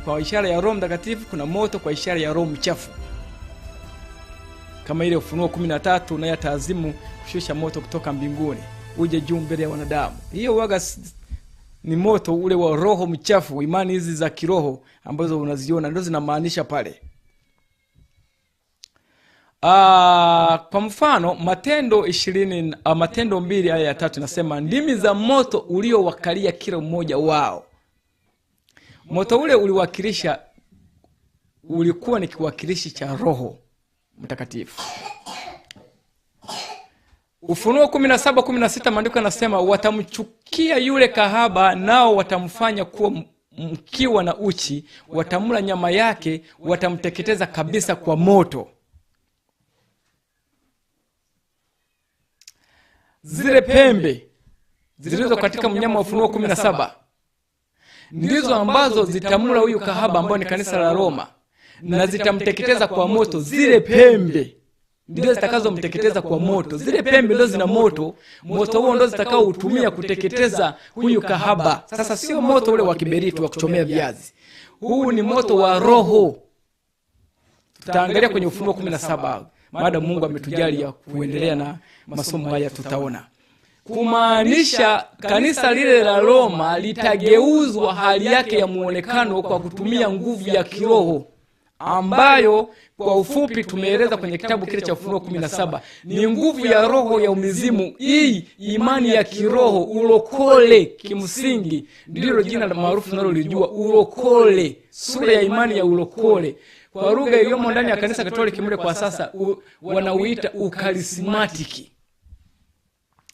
kwa ishara ya Roho Mtakatifu, kuna moto kwa ishara ya Roho mchafu. Kama ile Ufunuo 13 na yataazimu kushusha moto kutoka mbinguni uje juu mbele ya wanadamu. Hiyo waga ni moto ule wa roho mchafu. Imani hizi za kiroho ambazo unaziona ndio zinamaanisha pale. Kwa mfano Matendo 20, Matendo 2 aya ya 3 nasema ndimi za moto uliowakalia kila mmoja wao. Moto ule uliwakilisha, ulikuwa ni kiwakilishi cha Roho Mtakatifu. Ufunuo 17:16 maandiko yanasema watamchukia yule kahaba, nao watamfanya kuwa mkiwa na uchi, watamula nyama yake, watamteketeza kabisa kwa moto. Zile pembe zilizo katika mnyama wa Ufunuo 17 ndizo ambazo zitamula huyu kahaba ambao ni kanisa la Roma, na zitamteketeza kwa moto. Zile pembe ndizo zitakazomteketeza kwa moto. Zile pembe ndizo zina moto. Moto huo ndio zitakao utumia kuteketeza huyu kahaba. Sasa sio moto ule wa kiberiti wa kuchomea viazi. Huu ni moto wa Roho. Tutaangalia kwenye Ufunuo 17. Maada Mungu ametujalia kuendelea na masomo haya, tutaona. Kumaanisha kanisa lile la Roma litageuzwa hali yake ya muonekano kwa kutumia nguvu ya kiroho ambayo kwa ufupi tumeeleza kwenye kitabu kile cha Ufunuo 17, ni nguvu ya roho ya umizimu. Hii imani ya kiroho, ulokole, kimsingi ndilo jina la maarufu tunalolijua, ulokole, sura ya imani ya ulokole. Kwa lugha iliyomo ndani ya kanisa Katoliki mle kwa sasa wanauita ukarismatiki.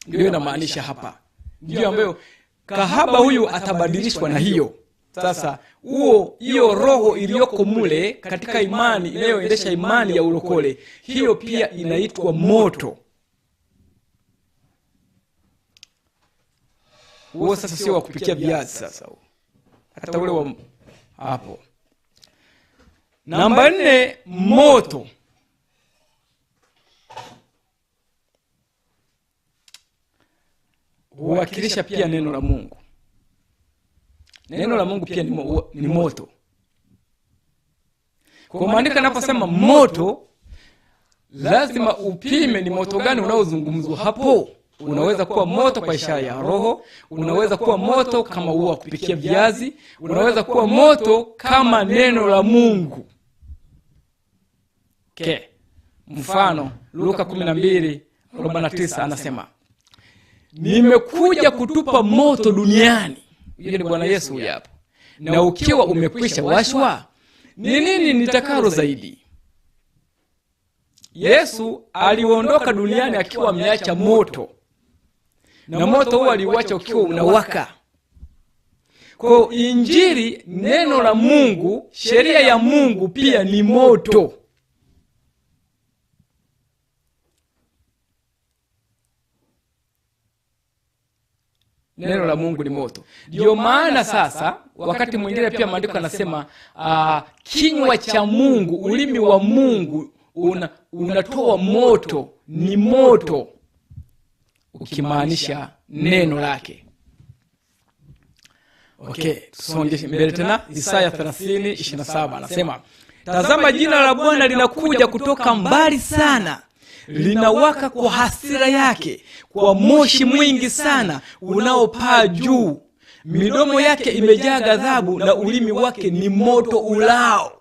Ndio inamaanisha hapa. Ndio ambayo kahaba huyu atabadilishwa na hiyo. Sasa hiyo roho iliyoko mule katika imani inayoendesha imani ya ulokole, hiyo pia inaitwa moto. Huo sasa sio wa kupikia viazi sasa. Hata ule wa hapo. Namba 4, moto. Huwakilisha pia neno la Mungu. Neno la Mungu pia ni moto. Kwa maandiko yanaposema moto, lazima upime ni moto gani unaozungumzwa hapo. Unaweza kuwa moto kwa ishara ya roho, unaweza kuwa moto kama huo wa kupikia viazi, unaweza kuwa moto kama neno la Mungu. Mfano Luka 12:49 anasema, nimekuja kutupa moto duniani. Hiyo ni Bwana Yesu huyu hapo. Na ukiwa umekwisha washwa, ni nini nitakalo zaidi? Yesu aliondoka duniani akiwa ameacha moto. Na moto huo aliuacha ukiwa unawaka. Kwa Injili, neno la Mungu, sheria ya Mungu pia ni moto. Neno la Mungu ni moto. Ndio maana sasa wakati mwingine pia maandiko yanasema kinywa cha Mungu, ulimi wa Mungu unatoa moto, ni moto, ukimaanisha neno lake. Tusonge mbele tena. Isaya 30:27 anasema, tazama jina la Bwana linakuja kutoka mbali sana, linawaka kwa hasira yake, kwa moshi mwingi sana unaopaa juu. Midomo yake imejaa ghadhabu na ulimi wake ni moto ulao.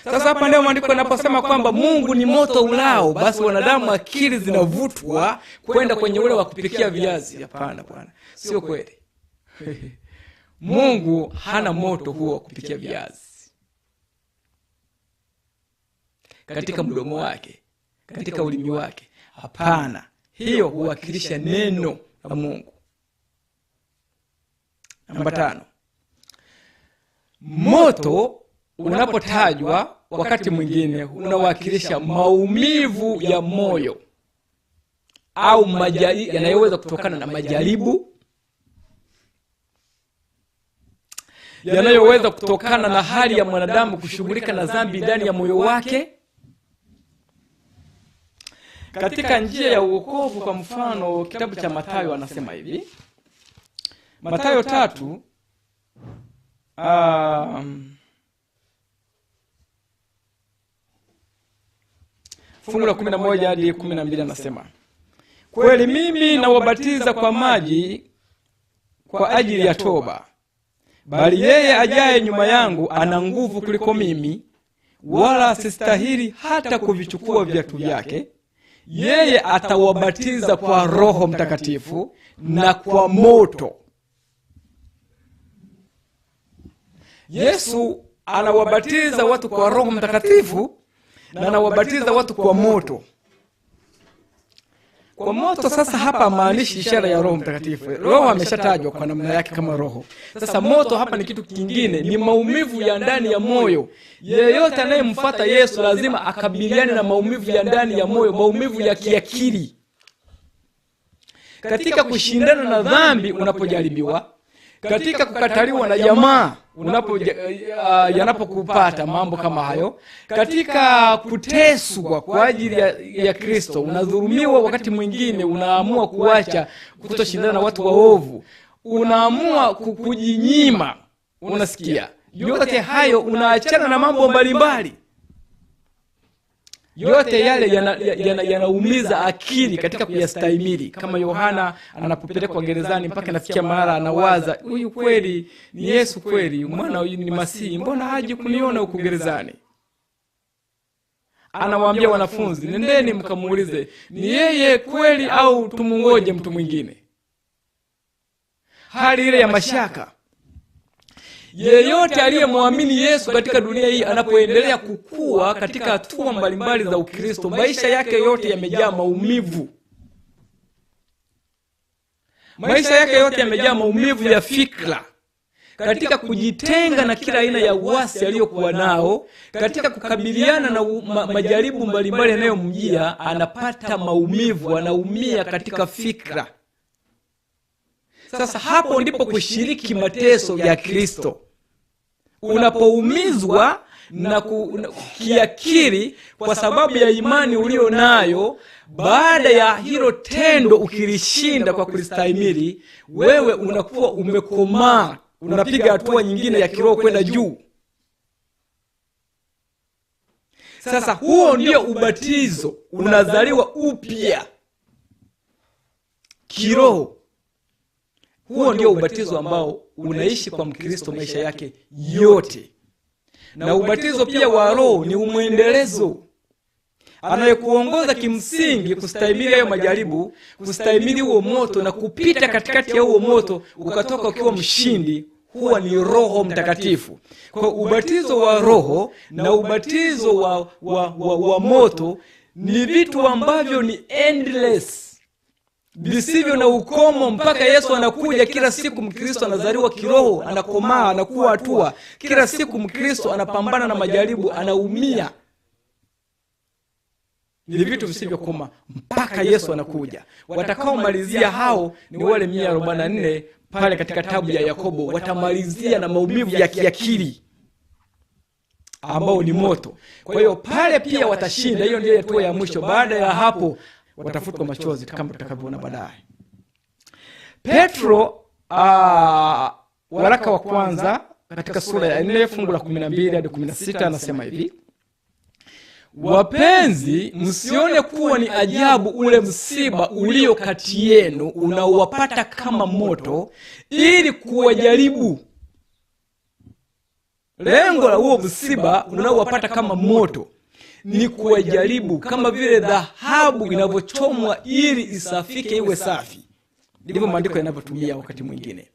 Sasa hapa ndio maandiko yanaposema kwamba Mungu ni moto ulao, basi wanadamu akili zinavutwa kwenda kwenye ule wa kupikia viazi. Hapana bwana, sio kweli. Mungu hana moto huo wa kupikia viazi katika mdomo wake, katika ulimi wake. Hapana, hiyo huwakilisha neno la Mungu. Namba 5, moto unapotajwa wakati mwingine unawakilisha maumivu ya moyo au yanayoweza kutokana na majaribu, yanayoweza kutokana na hali ya mwanadamu kushughulika na dhambi ndani ya moyo wake. Katika njia ya uokovu, kwa mfano kitabu cha Mathayo anasema hivi, Mathayo 3 fungu la 11 hadi 12 anasema, kweli mimi nawabatiza kwa maji kwa ajili ya toba, bali yeye ajaye nyuma yangu ana nguvu kuliko mimi, wala sistahili hata kuvichukua viatu vyake. Yeye atawabatiza kwa Roho Mtakatifu na kwa moto. Yesu anawabatiza watu kwa Roho Mtakatifu na anawabatiza watu kwa moto. Kwa moto sasa hapa maanishi ishara ya Roho Mtakatifu. Roho ameshatajwa kwa namna yake kama roho. Sasa moto hapa ni kitu kingine, ni maumivu ya ndani ya moyo. Yeyote anayemfuata Yesu lazima akabiliane na maumivu ya ndani ya moyo, maumivu ya kiakili. Katika kushindana na dhambi unapojaribiwa, katika kukataliwa na jamaa yanapokupata mambo kama hayo, katika kuteswa kwa ajili ya Kristo, unadhulumiwa, wakati mwingine unaamua kuacha kutoshindana na watu waovu, unaamua kujinyima, unasikia yote hayo, unaachana na mambo mbalimbali. yote yale yanaumiza akili katika kuyastahimili. Kama Yohana anapopelekwa gerezani mpaka nafikia mahali anawaza, huyu kweli ni Yesu kweli, mwana huyu ni Masihi, mbona haji kuniona huko gerezani? Anawaambia wanafunzi, nendeni mkamuulize ni yeye kweli au tumungoje mtu mwingine. Hali ile ya mashaka. Yeyote aliyemwamini Yesu katika dunia hii anapoendelea kukua katika hatua mbalimbali za Ukristo, maisha yake yote yamejaa maumivu. Maisha yake yote yamejaa maumivu ya fikra, katika kujitenga na kila aina ya uasi aliyokuwa nao, katika kukabiliana na majaribu mbalimbali yanayomjia, anapata maumivu, anaumia katika fikra. Sasa hapo ndipo kushiriki mateso ya Kristo. Unapoumizwa na kiakili kwa sababu ya imani ulio nayo, baada ya hilo tendo ukilishinda kwa kulistahimili, wewe unakuwa umekomaa, unapiga hatua nyingine ya kiroho kwenda juu. Sasa huo ndio ubatizo, unazaliwa upya kiroho. Huo ndio ubatizo ambao unaishi kwa Mkristo maisha yake yote. Na ubatizo pia wa Roho ni umwendelezo, anayekuongoza kimsingi kustahimili hayo majaribu, kustahimili huo moto na kupita katikati ya huo moto ukatoka ukiwa mshindi. Huwa ni Roho Mtakatifu. Kwa ubatizo wa Roho na ubatizo wa moto ni vitu ambavyo ni endless, visivyo na ukomo, mpaka Yesu anakuja. Kila siku Mkristo anazaliwa kiroho, anakomaa, anakuwa hatua. Kila siku Mkristo anapambana na majaribu, anaumia. Ni vitu visivyokoma mpaka Yesu anakuja. Watakaomalizia hao ni wale 144 pale katika kitabu ya Yakobo. Watamalizia na maumivu ya kiakili ambao ni moto. Kwa hiyo pale pia watashinda. Hiyo ndio hatua ya mwisho. Baada ya hapo watafutwa machozi kama tutakavyoona baadaye. Petro waraka wa kwanza katika sura ya 4 fungu la 12 hadi 16 anasema hivi: wapenzi, msione kuwa ni ajabu ule msiba ulio kati yenu unaowapata kama moto, ili kuwajaribu. Lengo la huo msiba unaowapata kama moto ni kuwajaribu, kama vile dhahabu inavyochomwa ili isafike iwe safi. Ndivyo maandiko yanavyotumia wakati mwingine.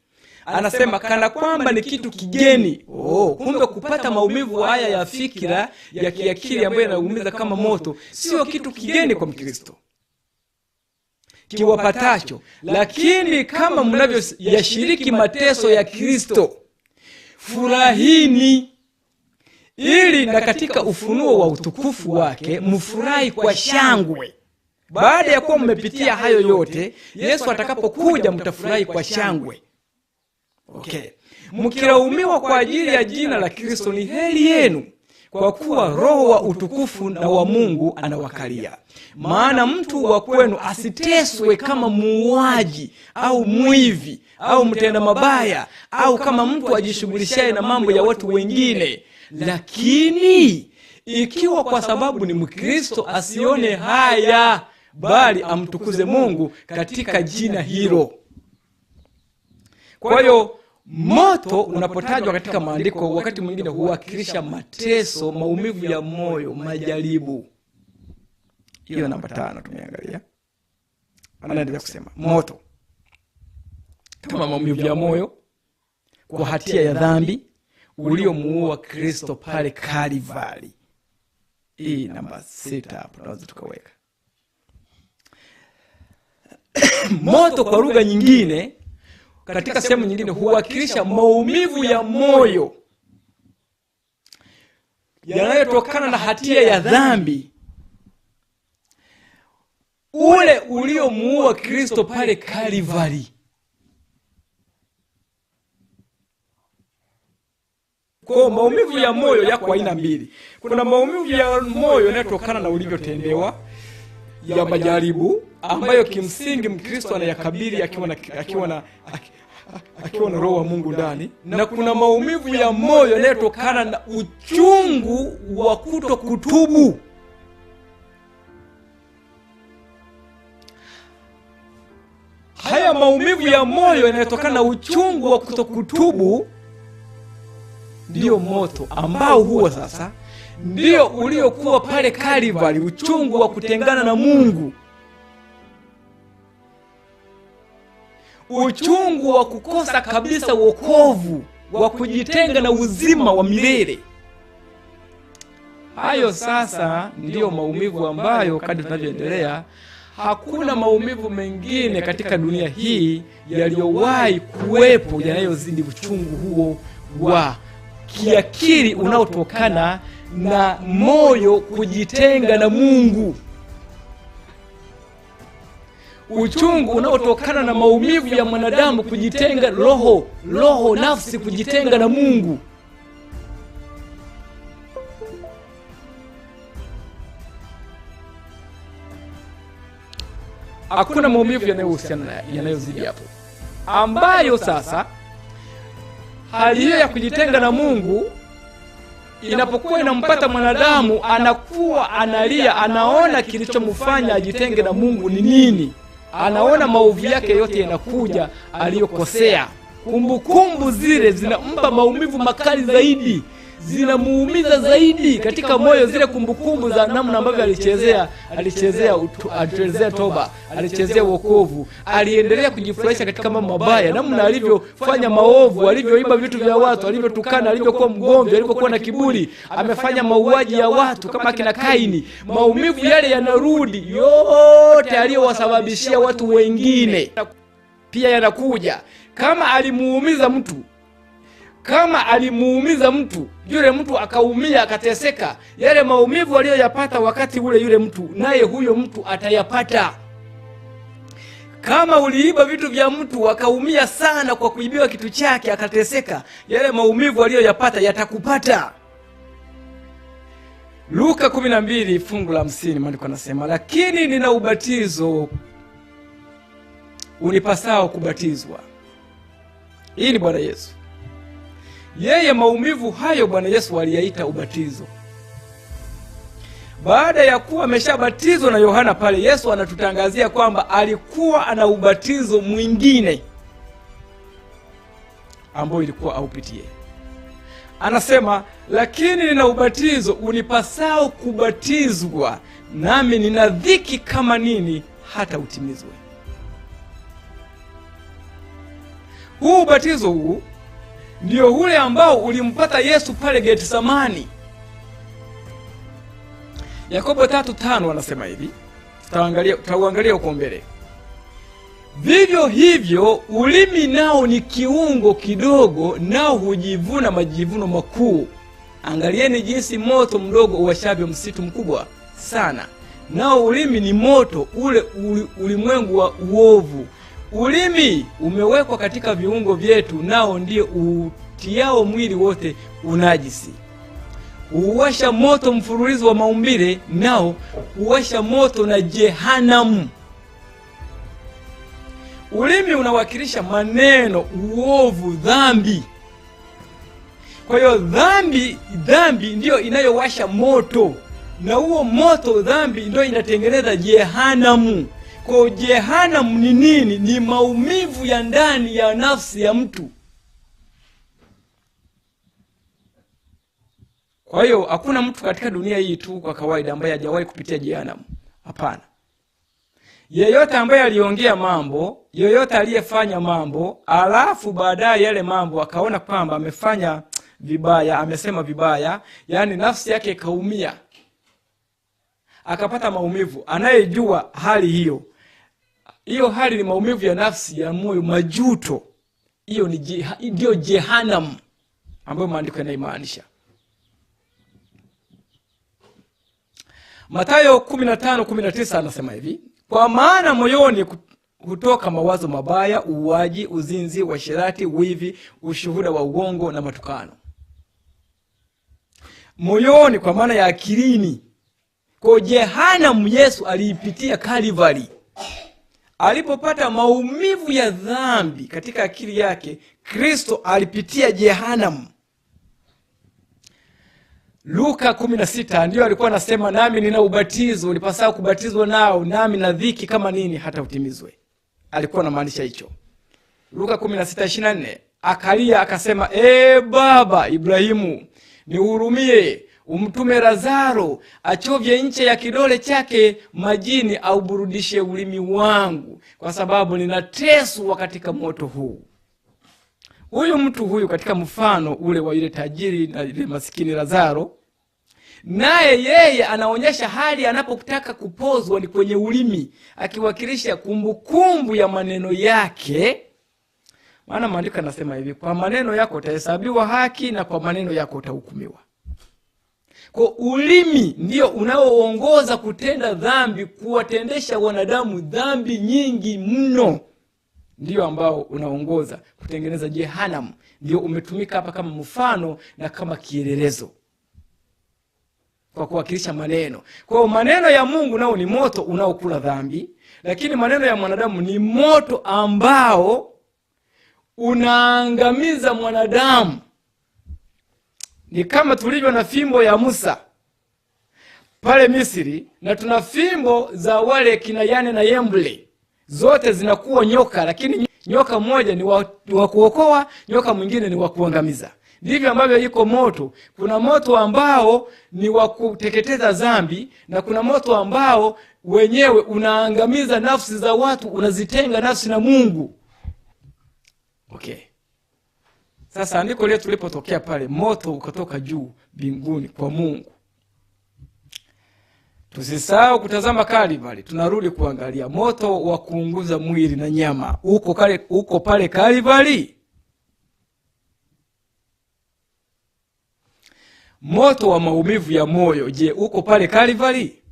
Anasema kana kwamba ni kitu kigeni. Kumbe kupata maumivu haya ya fikira ya kiakili ambayo yanaumiza kama moto sio kitu kigeni kwa Mkristo kiwapatacho. Lakini kama mnavyoyashiriki mateso ya Kristo, furahini, ili na katika ufunuo wa utukufu wake mfurahi kwa shangwe. Baada ya kuwa mmepitia hayo yote, Yesu atakapokuja mtafurahi kwa shangwe. Mkilaumiwa kwa ajili ya jina la Kristo ni heri yenu, kwa kuwa Roho wa utukufu na wa Mungu anawakalia. Maana mtu wa kwenu asiteswe kama muuaji au mwivi au mtenda mabaya au kama mtu ajishughulishaye na mambo ya watu wengine. Lakini ikiwa kwa sababu ni Mkristo, asione haya, bali amtukuze Mungu katika jina hilo. Kwa hiyo moto unapotajwa katika maandiko wakati mwingine huwakilisha mateso, maumivu ya moyo, majaribu. Hiyo namba 5 tumeangalia. Anaendelea kusema moto kama maumivu ya moyo kwa hatia ya dhambi uliomuua Kristo pale Kalvari. Hii namba 6 hapo tunaweza tukaweka. Moto kwa lugha nyingine, katika sehemu nyingine, huwakilisha maumivu ya moyo yanayotokana na hatia ya dhambi ule uliomuua Kristo pale Kalvari. Kwa maumivu ya moyo yako aina mbili. Kuna maumivu ya moyo yanayotokana na ulivyotendewa, ya majaribu ambayo kimsingi Mkristo anayakabili akiwa na Roho wa Mungu ndani, na kuna maumivu ya moyo yanayotokana na uchungu wa kutokutubu. haya maumivu ya moyo yanayotokana na uchungu wa kutokutubu ndio moto ambao huo sasa ndio uliokuwa pale Kalvari, uchungu wa kutengana na Mungu, uchungu wa kukosa kabisa wokovu, wa kujitenga na uzima wa milele. Hayo sasa ndiyo maumivu ambayo kadri tunavyoendelea, hakuna maumivu mengine katika dunia hii yaliyowahi kuwepo yanayozidi uchungu huo wa kiakili unaotokana na moyo kujitenga na Mungu, uchungu unaotokana na maumivu ya mwanadamu kujitenga, roho nafsi kujitenga na Mungu. Hakuna maumivu yanayozidi hapo, ambayo sasa hali hiyo ya kujitenga na Mungu inapokuwa inampata mwanadamu, anakuwa analia, anaona kilichomfanya ajitenge na Mungu ni nini, anaona maovu yake yote yanakuja aliyokosea. Kumbukumbu zile zinampa maumivu makali zaidi, zinamuumiza zaidi katika moyo, zile kumbukumbu za namna ambavyo alichezea toba, alichezea wokovu, aliendelea kujifurahisha katika mambo mabaya, namna alivyofanya maovu, alivyoiba vitu vya watu, alivyotukana, alivyokuwa mgomvi, alivyokuwa na kiburi, amefanya mauaji ya watu kama kina Kaini. Maumivu yale yanarudi yote aliyowasababishia watu wengine pia yanakuja. Kama alimuumiza mtu, yule mtu akaumia, akateseka, yale maumivu aliyoyapata wakati ule yule mtu, naye huyo mtu atayapata. Kama uliiba vitu vya mtu akaumia sana kwa kuibiwa kitu chake, akateseka, yale maumivu aliyoyapata yatakupata. Luka 12 fungu la 50, maandiko yanasema, lakini nina ubatizo unipasao kubatizwa. Hii ni Bwana Yesu. Yeye maumivu hayo Bwana Yesu aliyaita ubatizo. Baada ya kuwa ameshabatizwa na Yohana pale, Yesu anatutangazia kwamba alikuwa ana ubatizo mwingine ambao ilikuwa aupitie. Anasema, lakini nina ubatizo unipasao kubatizwa, nami nina dhiki kama nini hata utimizwe. Huu ubatizo huu ndio ule ambao ulimpata Yesu pale Getsemani. Yakobo 3:5 anasema hivi, tutaangalia huko mbele. Vivyo hivyo ulimi nao ni kiungo kidogo, nao hujivuna majivuno makuu. Angalieni jinsi moto mdogo uwashavyo msitu mkubwa sana. Nao ulimi ni moto, ule ulimwengu wa uovu. Ulimi umewekwa katika viungo vyetu, nao ndio utiao mwili wote unajisi. Uwasha moto mfululizo wa maumbile, nao uwasha moto na jehanamu. Ulimi unawakilisha maneno, uovu, dhambi. Kwa hiyo dhambi ndio inayowasha moto, na huo moto, dhambi, ndio inatengeneza jehanamu. Kwa jehanamu ni nini? Ni maumivu ya ndani ya nafsi ya mtu. Kwa hiyo hakuna mtu katika dunia hii tu kwa kawaida ambaye hajawahi kupitia jehanamu. Hapana. Yeyote ambaye aliongea mambo, yeyote aliyefanya mambo, alafu baadaye yale mambo akaona kwamba amefanya vibaya, amesema vibaya, yani nafsi yake ikaumia, akapata maumivu, anayejua hali hiyo, hiyo hali ni maumivu ya nafsi, ya moyo, majuto. Hiyo ndio jehanamu ambayo maandiko yanamaanisha. Mathayo 15:19 anasema hivi, kwa maana moyoni hutoka mawazo mabaya, uuaji, uzinzi, uasherati, wivi, ushuhuda wa uongo na matukano. Moyoni kwa maana ya akilini. Kwa jehanamu Yesu aliipitia Kalvari. Alipopata maumivu ya dhambi katika akili yake, Kristo alipitia jehanamu. Luka 16 ndio alikuwa anasema, nami nina ubatizo unipasao kubatizwa nao, nami na dhiki kama nini hata utimizwe. alikuwa anamaanisha hicho. Luka 16:24, akalia akasema, baba Ibrahimu, nihurumie, umtume Lazaro achovye nche ya kidole chake majini au burudishe ulimi wangu, kwa sababu ninateswa katika moto huu. Huyu mtu huyu katika mfano ule wa yule tajiri na yule masikini Lazaro, naye yeye anaonyesha hali anapotaka kupozwa ni kwenye ulimi, akiwakilisha kumbukumbu ya maneno yake. Maana maandiko yanasema hivi, kwa maneno yako utahesabiwa haki na kwa maneno yako utahukumiwa. Kwa ulimi ndio unaoongoza kutenda dhambi, kuwatendesha wanadamu dhambi nyingi mno. Ndio ambao unaongoza kutengeneza jehanamu. Ndio umetumika hapa kama mfano na kama kielelezo kwa kuwakilisha maneno. Kwa maneno ya Mungu nao ni moto unaokula dhambi, lakini maneno ya mwanadamu ni moto ambao unaangamiza mwanadamu. Ni kama tulivyo na fimbo ya Musa pale Misri, na tuna fimbo za wale kina Yane na Yemble. Zote zinakuwa nyoka, lakini nyoka mmoja ni wa kuokoa, nyoka mwingine ni wa kuangamiza. Ndivyo ambavyo iko moto. Kuna moto ambao ni wa kuteketeza dhambi, na kuna moto ambao wenyewe unaangamiza nafsi za watu, unazitenga nafsi na Mungu. Okay. Sasa andiko letu tulipotokea pale, moto ukatoka juu mbinguni kwa Mungu. Tusisahau kutazama Kalvari. Tunarudi kuangalia moto wa kuunguza mwili na nyama. Uko pale Kalvari. Moto wa maumivu ya moyo, je, uko pale Kalvari?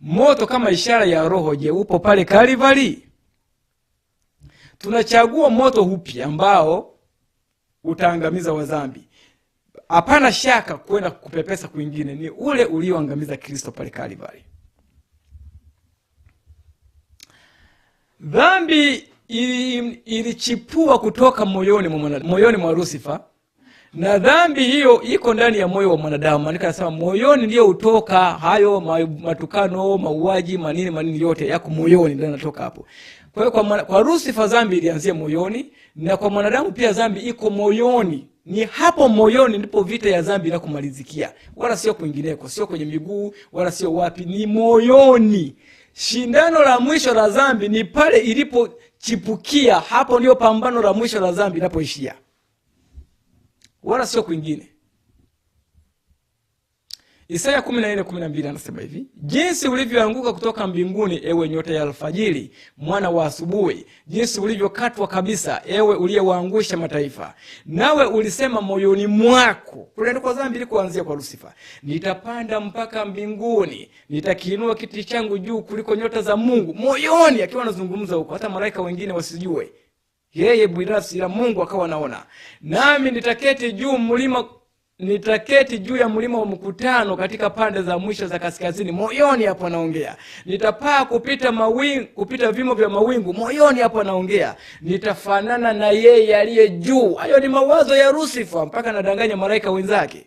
Moto kama ishara ya roho, je, upo pale Kalvari? Tunachagua moto upi ambao utaangamiza wadhambi. Hapana shaka kwenda kupepesa kwingine ni ule ulioangamiza Kristo pale Kalvari. Dhambi ilichipua kutoka moyoni mwa Lucifer, na dhambi hiyo iko ndani ya moyo wa mwanadamu. Maana nasema moyoni ndio utoka hayo matukano, mauaji, manini yote yako moyoni, ndio yanatoka hapo. Kwa hiyo kwa Lucifer dhambi ilianzia moyoni, na kwa mwanadamu pia dhambi iko moyoni. Ni hapo moyoni ndipo vita ya dhambi inakomalizikia. Wala sio kwingineko, sio kwenye miguu, wala sio wapi, ni moyoni. Shindano la mwisho la dhambi ni pale ilipochipukia. Hapo ndio pambano la mwisho la dhambi linapoishia. Wala sio kwingine. Isaya 14:12 anasema hivi, jinsi ulivyoanguka kutoka mbinguni, ewe nyota ya alfajiri, mwana wa asubuhi, jinsi ulivyokatwa kabisa, ewe uliyewaangusha mataifa. Nawe ulisema moyoni mwako, kule ndiko dhambi ilikoanzia kwa Lucifer, nitapanda mpaka mbinguni, nitakiinua kiti changu juu kuliko nyota za Mungu. Moyoni, akiwa anazungumza huko, hata malaika wengine wasijue. Yeye binafsi ila Mungu akawa anaona. Nami nitaketi juu ya mlima wa mkutano katika pande za mwisho za kaskazini. Moyoni hapo anaongea. Nitapaa kupita vimo vya mawingu. Moyoni hapo anaongea. Nitafanana na yeye aliye juu. Hayo ni mawazo ya Lucifer, mpaka anadanganya malaika wenzake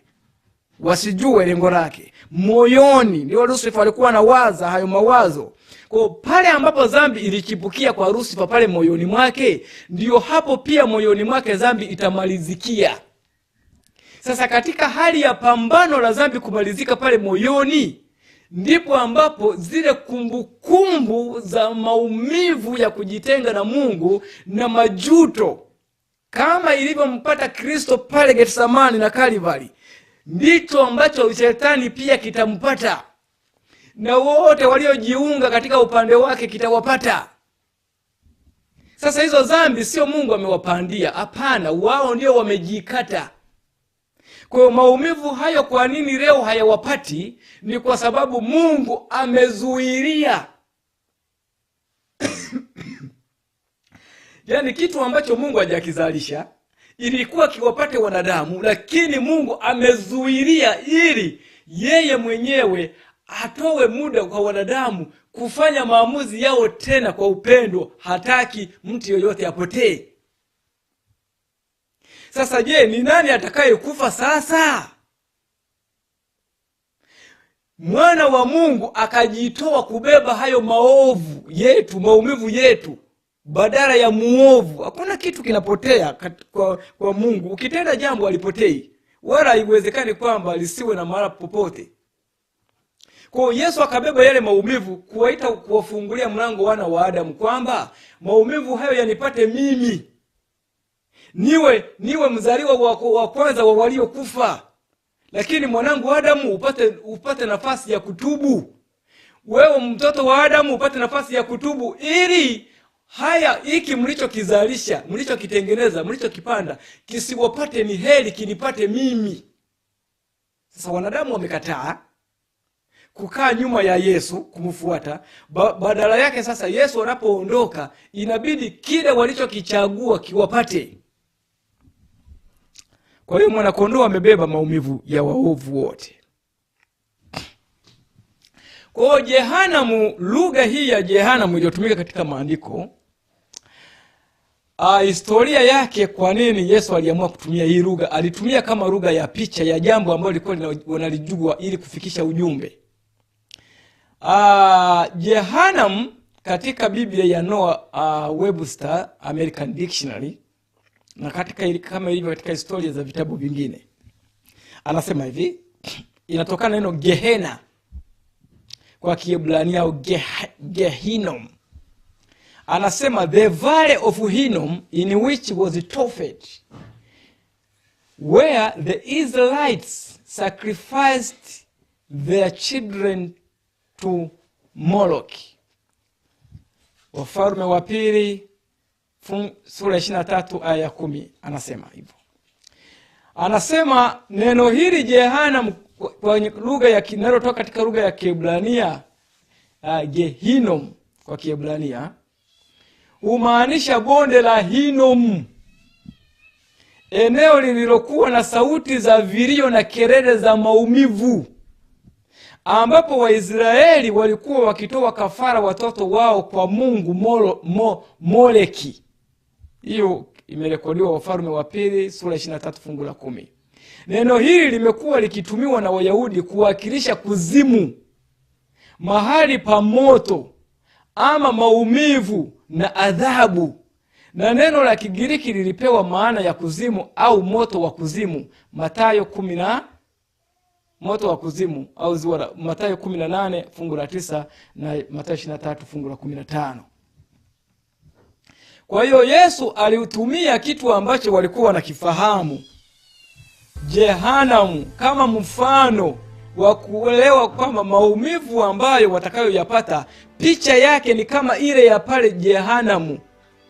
wasijue lengo lake. Moyoni ndio Lucifer alikuwa anawaza hayo mawazo. Kwa pale ambapo dhambi ilichipukia kwa Lucifer pale moyoni mwake, ndio hapo pia moyoni mwake dhambi itamalizikia. Sasa katika hali ya pambano la dhambi kumalizika pale moyoni, ndipo ambapo zile kumbukumbu za maumivu ya kujitenga na Mungu na majuto, kama ilivyompata Kristo pale Getsemani na Kalvari, ndicho ambacho shetani pia kitampata, na wote waliojiunga katika upande wake kitawapata. Sasa hizo dhambi sio Mungu amewapandia, hapana, wao ndio wamejikata. Kwa maumivu hayo, kwa nini leo hayawapati? Ni kwa sababu Mungu amezuilia. Yaani kitu ambacho Mungu hajakizalisha ilikuwa kiwapate wanadamu, lakini Mungu amezuilia ili yeye mwenyewe atowe muda kwa wanadamu kufanya maamuzi yao tena kwa upendo. Hataki mtu yoyote apotee. Sasa je, ni nani atakaye kufa sasa? mwana wa Mungu akajitoa kubeba hayo maovu yetu, maumivu yetu, badala ya muovu. Hakuna kitu kinapotea kwa Mungu. Ukitenda jambo alipotei, wala haiwezekani kwamba lisiwe na mahali popote. Kwa Yesu akabeba yale maumivu, kuwafungulia mlango wana wa Adamu kwamba maumivu hayo yanipate mimi, niwe mzaliwa wa kwanza wa waliokufa. Lakini mwanangu Adamu upate nafasi ya kutubu. Wewe mtoto wa Adamu upate nafasi ya kutubu, ili hiki mlichokizalisha, mlichokitengeneza, mlichokipanda kisiwapate ni heri, kinipate mimi. Sasa wanadamu wamekataa kukaa nyuma ya Yesu, kumfuata. Badala yake sasa Yesu anapoondoka inabidi kile walichokichagua kiwapate. Kwa hiyo mwana kondoo amebeba maumivu ya waovu wote. Kwa jehanamu, lugha hii ya jehanamu iliyotumika katika maandiko, historia yake, kwa nini Yesu aliamua kutumia hii lugha? Alitumia kama lugha ya picha ya jambo ambalo lilikuwa wanalijua ili kufikisha ujumbe. Jehanamu katika Biblia ya Noah Webster American Dictionary, na kama ilivyo katika historia za vitabu vingine, anasema hivi, inatokana neno Gehenna kwa Kiebrania au Gehinnom. Anasema the valley of Hinnom, in which was Tophet, where the Israelites sacrificed their children to Moloch. Wafalme wa Pili sura 23 aya 10 anasema hivyo. Anasema neno hili Jehanamu kwa lugha ya linalotoka katika lugha ya Kiebrania, Gehinnom kwa Kiebrania, humaanisha bonde la Hinnom, eneo lililokuwa na sauti za vilio na kelele za maumivu, ambapo Waisraeli walikuwa wakitoa kafara watoto wao kwa mungu Moleki. Hiyo imerekodiwa Wafalme wa Pili sura 23 fungu la 10. Neno hili limekuwa likitumiwa na Wayahudi kuwakilisha kuzimu, mahali pa moto ama maumivu na adhabu. Na neno la Kigiriki lilipewa maana ya kuzimu au moto wa kuzimu. Mathayo 10 moto wa kuzimu au ziwa, Mathayo 18 fungu la 9 na Mathayo 23 fungu la 15. Kwa hiyo Yesu aliutumia kitu ambacho walikuwa wanakifahamu, Jehanamu, kama mfano wa kuelewa kwamba maumivu ambayo watakayoyapata, picha yake ni kama ile ya pale Jehanamu,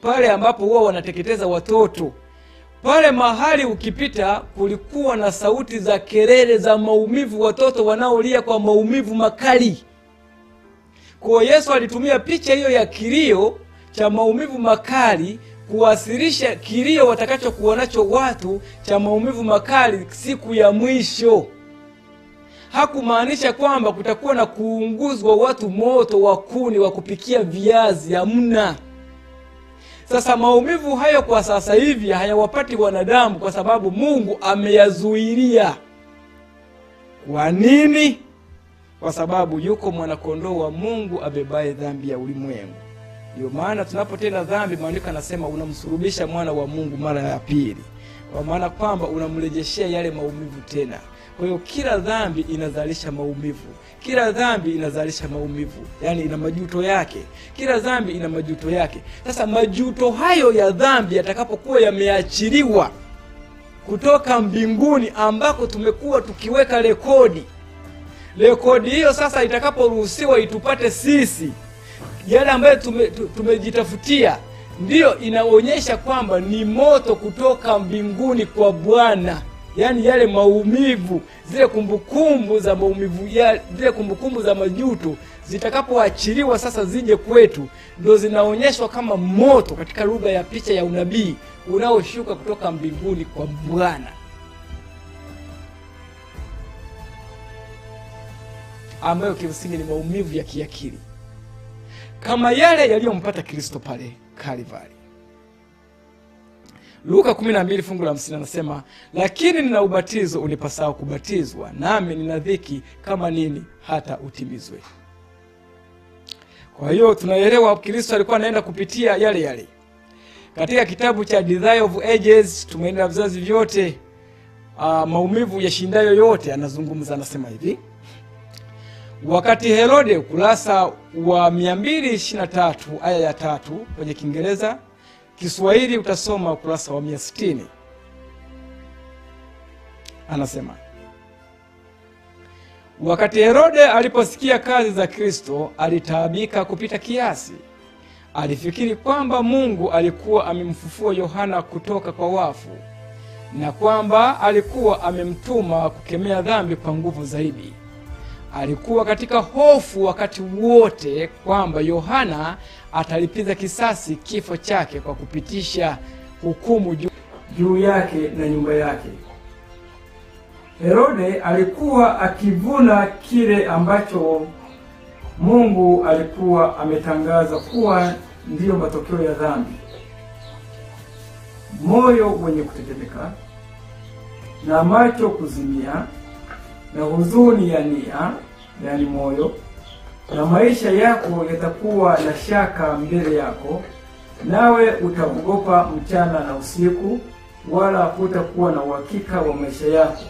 pale ambapo wao wanateketeza watoto. Pale mahali ukipita kulikuwa na sauti za kelele za maumivu, watoto wanaolia kwa maumivu makali. Kwa Yesu alitumia picha hiyo ya kilio cha maumivu makali kuwasilisha kilio watakachokuwa nacho watu cha maumivu makali siku ya mwisho. Hakumaanisha kwamba kutakuwa na kuunguzwa watu moto wa kuni wa kupikia viazi, hamna. Sasa maumivu hayo kwa sasa hivi hayawapati wanadamu kwa sababu Mungu ameyazuilia. Kwa nini? Kwa sababu yuko mwana kondoo wa Mungu abebaye dhambi ya ulimwengu. Ndio maana tunapotenda dhambi, maandiko yanasema unamsulubisha mwana wa Mungu mara ya pili, kwa maana kwamba unamrejeshea yale maumivu tena. Kwa hiyo kila dhambi inazalisha maumivu. Kila dhambi inazalisha maumivu. Yaani ina majuto yake. Kila dhambi ina majuto yake. Sasa majuto hayo ya dhambi yatakapokuwa yameachiliwa kutoka mbinguni ambako tumekuwa tukiweka rekodi. Rekodi hiyo sasa itakaporuhusiwa itupate sisi, yale ambayo tumejitafutia, ndiyo inaonyesha kwamba ni moto kutoka mbinguni kwa Bwana. Yaani yale maumivu, zile kumbukumbu za maumivu, zile kumbukumbu za majuto zitakapoachiliwa sasa zije kwetu, ndio zinaonyeshwa kama moto katika lugha ya picha ya unabii unaoshuka kutoka mbinguni kwa Bwana, ambayo kimsingi ni maumivu ya kiakili kama yale yaliyompata Kristo pale Kalvari. Luka 12 fungu la 50 anasema, lakini nina ubatizo unipasao kubatizwa, nami nina dhiki kama nini hata utimizwe. Kwa hiyo tunaelewa Kristo alikuwa anaenda kupitia yale yale. Katika kitabu cha Desire of Ages, Tumaini la Vizazi Vyote, maumivu ya shindayo yote, anazungumza anasema hivi: wakati Herode, ukurasa wa 223 aya ya 3 kwenye Kiingereza, Kiswahili utasoma ukurasa wa 160. Anasema, wakati Herode aliposikia kazi za Kristo, alitaabika kupita kiasi. Alifikiri kwamba Mungu alikuwa amemfufua Yohana kutoka kwa wafu, na kwamba alikuwa amemtuma kukemea dhambi kwa nguvu zaidi. Alikuwa katika hofu wakati wote kwamba Yohana atalipiza kisasi kifo chake kwa kupitisha hukumu juu yake na nyumba yake. Herode alikuwa akivuna kile ambacho Mungu alikuwa ametangaza kuwa ndiyo matokeo ya dhambi: moyo wenye kutetemeka na macho kuzimia na huzuni ya nia, yani moyo, na maisha yako yatakuwa na shaka mbele yako, nawe utaogopa mchana na usiku, wala hutakuwa na uhakika wa maisha yako.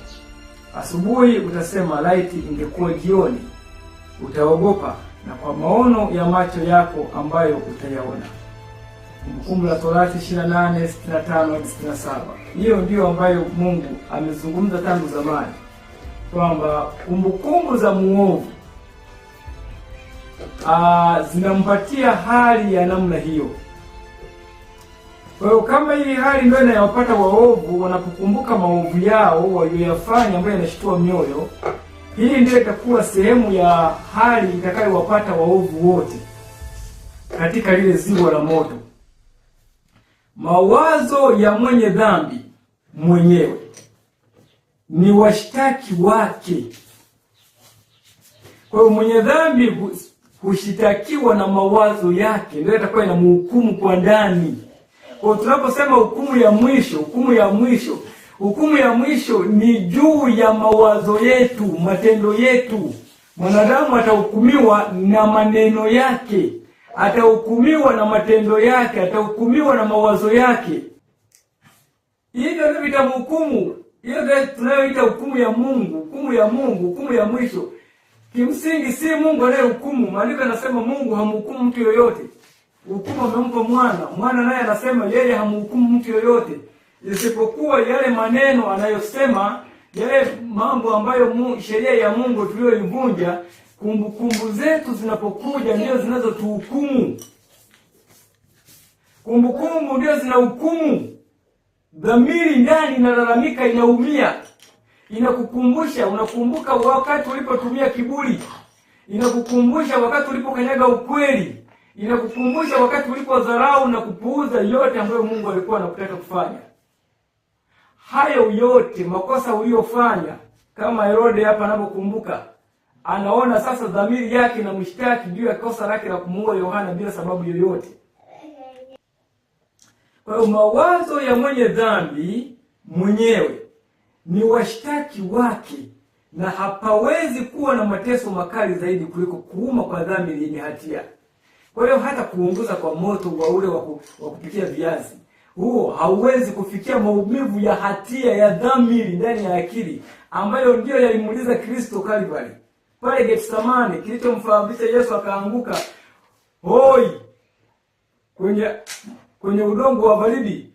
Asubuhi utasema, laiti ingekuwa jioni. Utaogopa na kwa maono ya macho yako ambayo utayaona. Kumbukumbu la Torati 28:65-67. Hiyo ndiyo ambayo Mungu amezungumza tangu zamani, kwamba kumbukumbu za muovu zinampatia hali ya namna hiyo. Kwa hiyo kama hii hali ndio inayopata waovu wanapokumbuka maovu yao walioyafanya, ambayo yanashtua mioyo, hii ndio itakuwa sehemu ya hali itakayowapata waovu wote katika lile ziwa la moto. Mawazo ya mwenye dhambi mwenyewe ni washtaki wake. Kwa hiyo mwenye dhambi hushitakiwa na mawazo yake, ndio itakuwa inamhukumu kwa ndani. Kwa tunaposema hukumu ya mwisho ni juu ya mawazo yetu, matendo yetu. Mwanadamu atahukumiwa na maneno yake, atahukumiwa na matendo yake, atahukumiwa na mawazo yake. Hivyo ndio vitamhukumu. Hiyo ndio tunayoita hukumu ya Mungu, hukumu ya mwisho. Kimsingi si Mungu anayehukumu. Maandiko yanasema Mungu hamhukumu mtu yoyote. Hukumu amempa mwana. Mwana naye anasema yeye hamhukumu mtu yoyote, isipokuwa yale maneno anayosema, yale mambo ambayo sheria ya Mungu tuliyoivunja, kumbukumbu zetu zinapokuja ndio zinazotuhukumu. Kumbukumbu ndio zinahukumu. Dhamiri ndani inalalamika, inaumia. Inakukumbusha, unakumbuka wakati ulipotumia kiburi. Inakukumbusha wakati ulipokanyaga ukweli. Inakukumbusha wakati ulipodharau na kupuuza yote ambayo Mungu alikuwa anakutaka kufanya. Hayo yote makosa uliyofanya, kama Herode hapa anapokumbuka, anaona sasa dhamiri yake na mshtaki juu ya kosa lake la kumuua Yohana bila sababu yoyote. Kwa hiyo mawazo ya mwenye dhambi mwenyewe ni washtaki wake, na hapawezi kuwa na mateso makali zaidi kuliko kuuma kwa dhambi yenye hatia. Kwa hiyo hata kuunguza kwa moto wa ule wa kupikia viazi, huo hauwezi kufikia maumivu ya hatia ya dhamiri ndani ya akili, ambayo ndio yalimuuliza Kristo Kalvari pale Getsemane, kilichomfahamisha Yesu akaanguka hoi kwenye udongo wa baridi.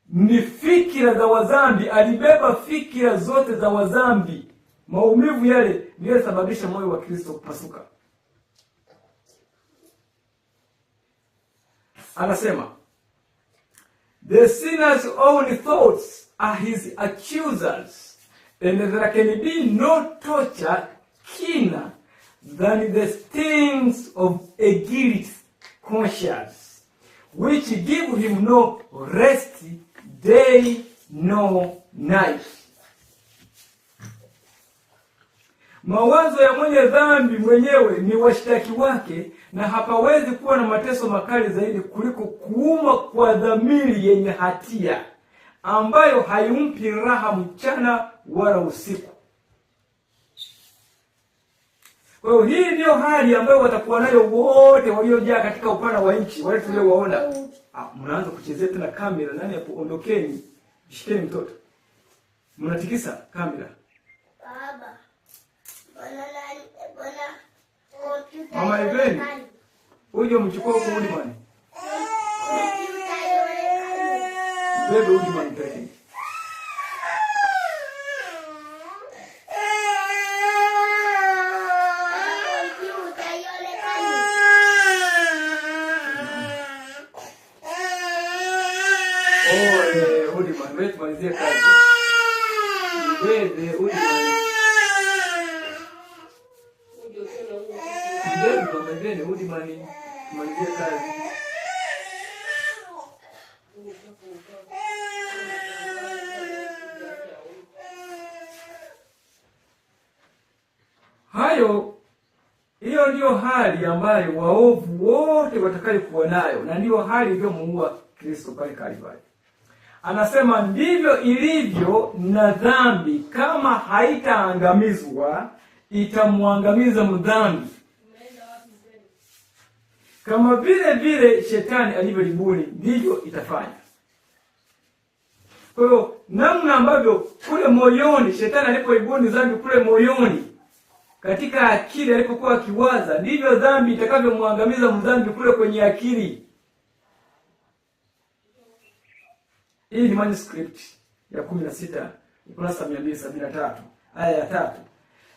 Ni fikira za wazambi, alibeba fikira zote za wazambi. Maumivu yale ndio yalisababisha moyo wa Kristo kupasuka. Anasema, the sinner's own thoughts are his accusers, and there can be no torture keener than the stings of a guilty conscience, which give him no rest day nor night. Mawazo ya mwenye dhambi mwenyewe ni washtaki wake, na hapawezi kuwa na mateso makali zaidi kuliko kuuma kwa dhamiri yenye hatia, ambayo haimpi raha mchana wala usiku. Kwa hiyo hii ndio hali ambayo watakuwa nayo wote waliojaa katika upana wa nchi, wale tuliowaona. Mnaanza kuchezea tena kamera, nani hapo? Ondokeni, shikeni mtoto. Mnatikisa kamera. Baba. Bwana kompyuta. Mama Eveni, uje mchukue huko udi bwana. Kompyuta ionekane. Bebe udi bwana tayari. Udi bwana, wewe tumalizie kazi. Bebe udi bwana. Bebe kwa mbele udi bwana, tumalizie kazi. Hiyo ndiyo hali ambayo waovu wote watakayokuwa nayo, na ndiyo hali iliyomuua Kristo pale Kalvari. Anasema ndivyo ilivyo na dhambi, kama haitaangamizwa itamwangamiza mdhambi. Kama vile shetani alivyolibuni ndivyo itafanya. Kwa hiyo namna ambavyo kule moyoni shetani alipoibuni dhambi kule moyoni, katika akili alipokuwa akiwaza, ndivyo dhambi itakavyomwangamiza mdhambi kule kwenye akili. Hii ni manuscript ya 16 ukurasa 273 aya ya 3.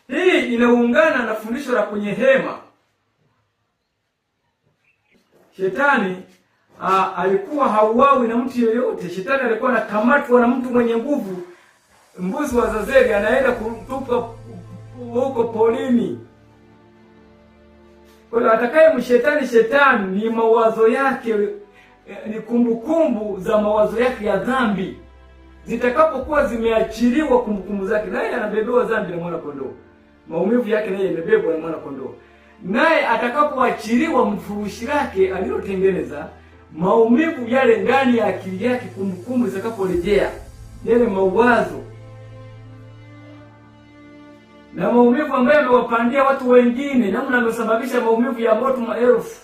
Hii inaungana na fundisho la kwenye hema. Shetani alikuwa hauawi na mtu yeyote. Shetani alikuwa anakamatwa na mtu mwenye nguvu, mbuzi wa Zazeli, anaenda kutupa huko polini. Kwa hiyo atakaye shetani ni mawazo yake, ni kumbukumbu za mawazo yake ya dhambi. Zitakapokuwa zimeachiliwa kumbukumbu zake, naye anabebewa dhambi na mwana kondoo. Maumivu yake naye yamebebwa na mwana kondoo. Naye atakapoachiliwa mfurushi lake alilotengeneza, maumivu yale ndani ya akili yake, kumbukumbu zitakaporejea, yale mawazo na maumivu ambayo amewapandia watu wengine, namna amesababisha maumivu ya moto maelfu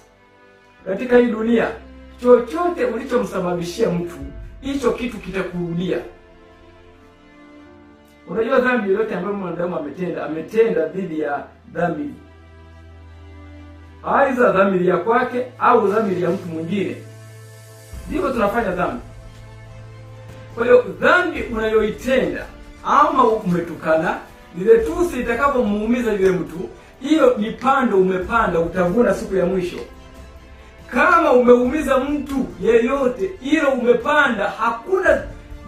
katika hii dunia. Chochote ulichomsababishia mtu, hicho kitu kitakurudia. Unajua dhambi yoyote ambayo mwanadamu ametenda dhidi ya dhambi, aidha dhambi ya kwake au dhambi ya mtu mwingine, ndivyo tunafanya dhambi. Kwa hiyo dhambi unayoitenda, ama umetukana, lile tusi litakapomuumiza yule mtu, hiyo ni pando umepanda, utavuna siku ya mwisho. Kama umeumiza mtu yeyote, hilo umepanda. Hakuna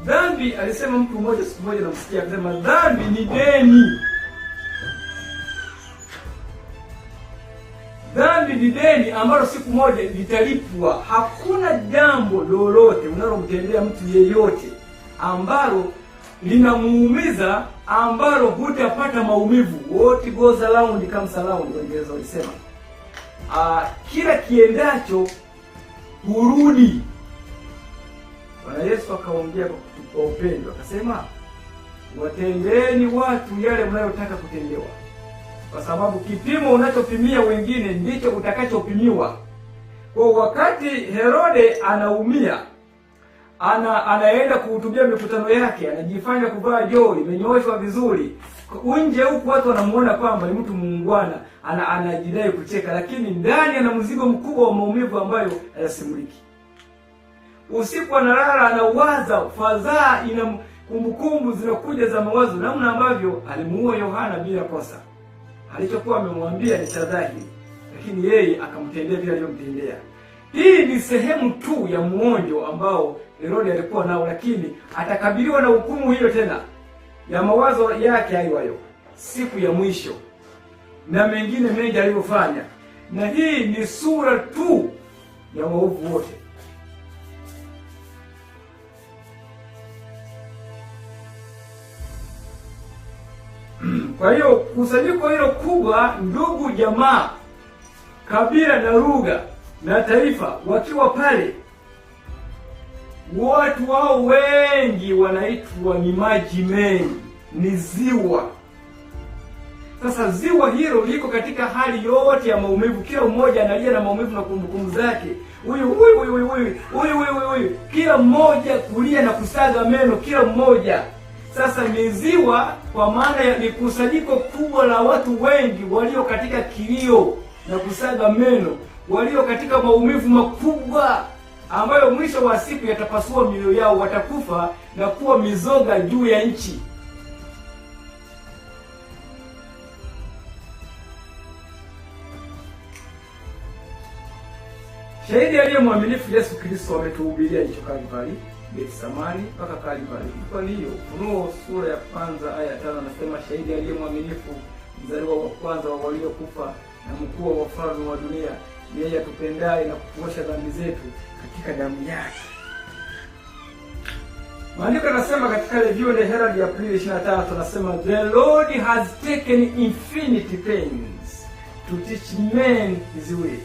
dhambi. Alisema mtu mmoja siku moja, namsikia akisema, dhambi ni deni. Dhambi ni deni ambalo siku moja litalipwa. Hakuna jambo lolote unalomtendea mtu yeyote ambalo linamuumiza ambalo hutapata maumivu. What goes around comes around, Waingereza walisema. Kila kiendacho hurudi. Bwana Yesu akaongea kwa upendo, akasema, watendeni watu yale mnayotaka kutendewa, kwa sababu kipimo unachopimia wengine ndicho utakachopimiwa. Kwa wakati Herode anaumia, anaenda kuhutubia mikutano yake, anajifanya kuvaa joho limenyooshwa vizuri, nje huku watu wanamuona kwamba ni mtu muungwana, anajidai kucheka, lakini ndani ana mzigo mkubwa wa maumivu ambayo hayasimuliki. Usiku analala, anawaza, fadhaa ina kumbukumbu zinakuja za mawazo, namna ambavyo alimuua Yohana bila kosa. Alichokuwa amemwambia ni cha dhahiri, lakini yeye akamtendea vile aliyomtendea. Hii ni sehemu tu ya muonjo ambao Herode alikuwa nao, lakini atakabiliwa na hukumu hiyo tena ya mawazo yake hayo siku ya mwisho, na mengine mengi aliyofanya. Na hii ni sura tu ya waovu wote. Kwa hiyo kusanyiko hilo kubwa, ndugu, jamaa, kabila na lugha na taifa wakiwa pale, watu wao wengi wanaitwa ni maji mengi, ni ziwa. Sasa ziwa hilo liko katika hali yote ya maumivu, kila mmoja analia na maumivu na kumbukumbu zake. Huyu kila mmoja kulia na kusaga meno, kila mmoja. Sasa ni ziwa kwa maana ya ni kusanyiko kubwa la watu wengi walio katika kilio na kusaga meno, walio katika maumivu makubwa ambayo mwisho wa siku yatapasua mioyo yao, watakufa na kuwa mizoga juu ya nchi. Shahidi aliye mwaminifu Yesu Kristo ametuhubiria hicho Kalvari, Getsemani mpaka Kalvari. Kwa hiyo Ufunuo sura ya kwanza aya 5 anasema shahidi aliye mwaminifu, mzaliwa wa kwanza wa waliokufa na mkuu wa wafalme wa dunia, yeye atupendaye na kutuosha dhambi zetu katika damu yake. Maandiko yanasema katika Review the Herald ya Aprili 23 anasema the Lord has taken infinite pains to teach men his way.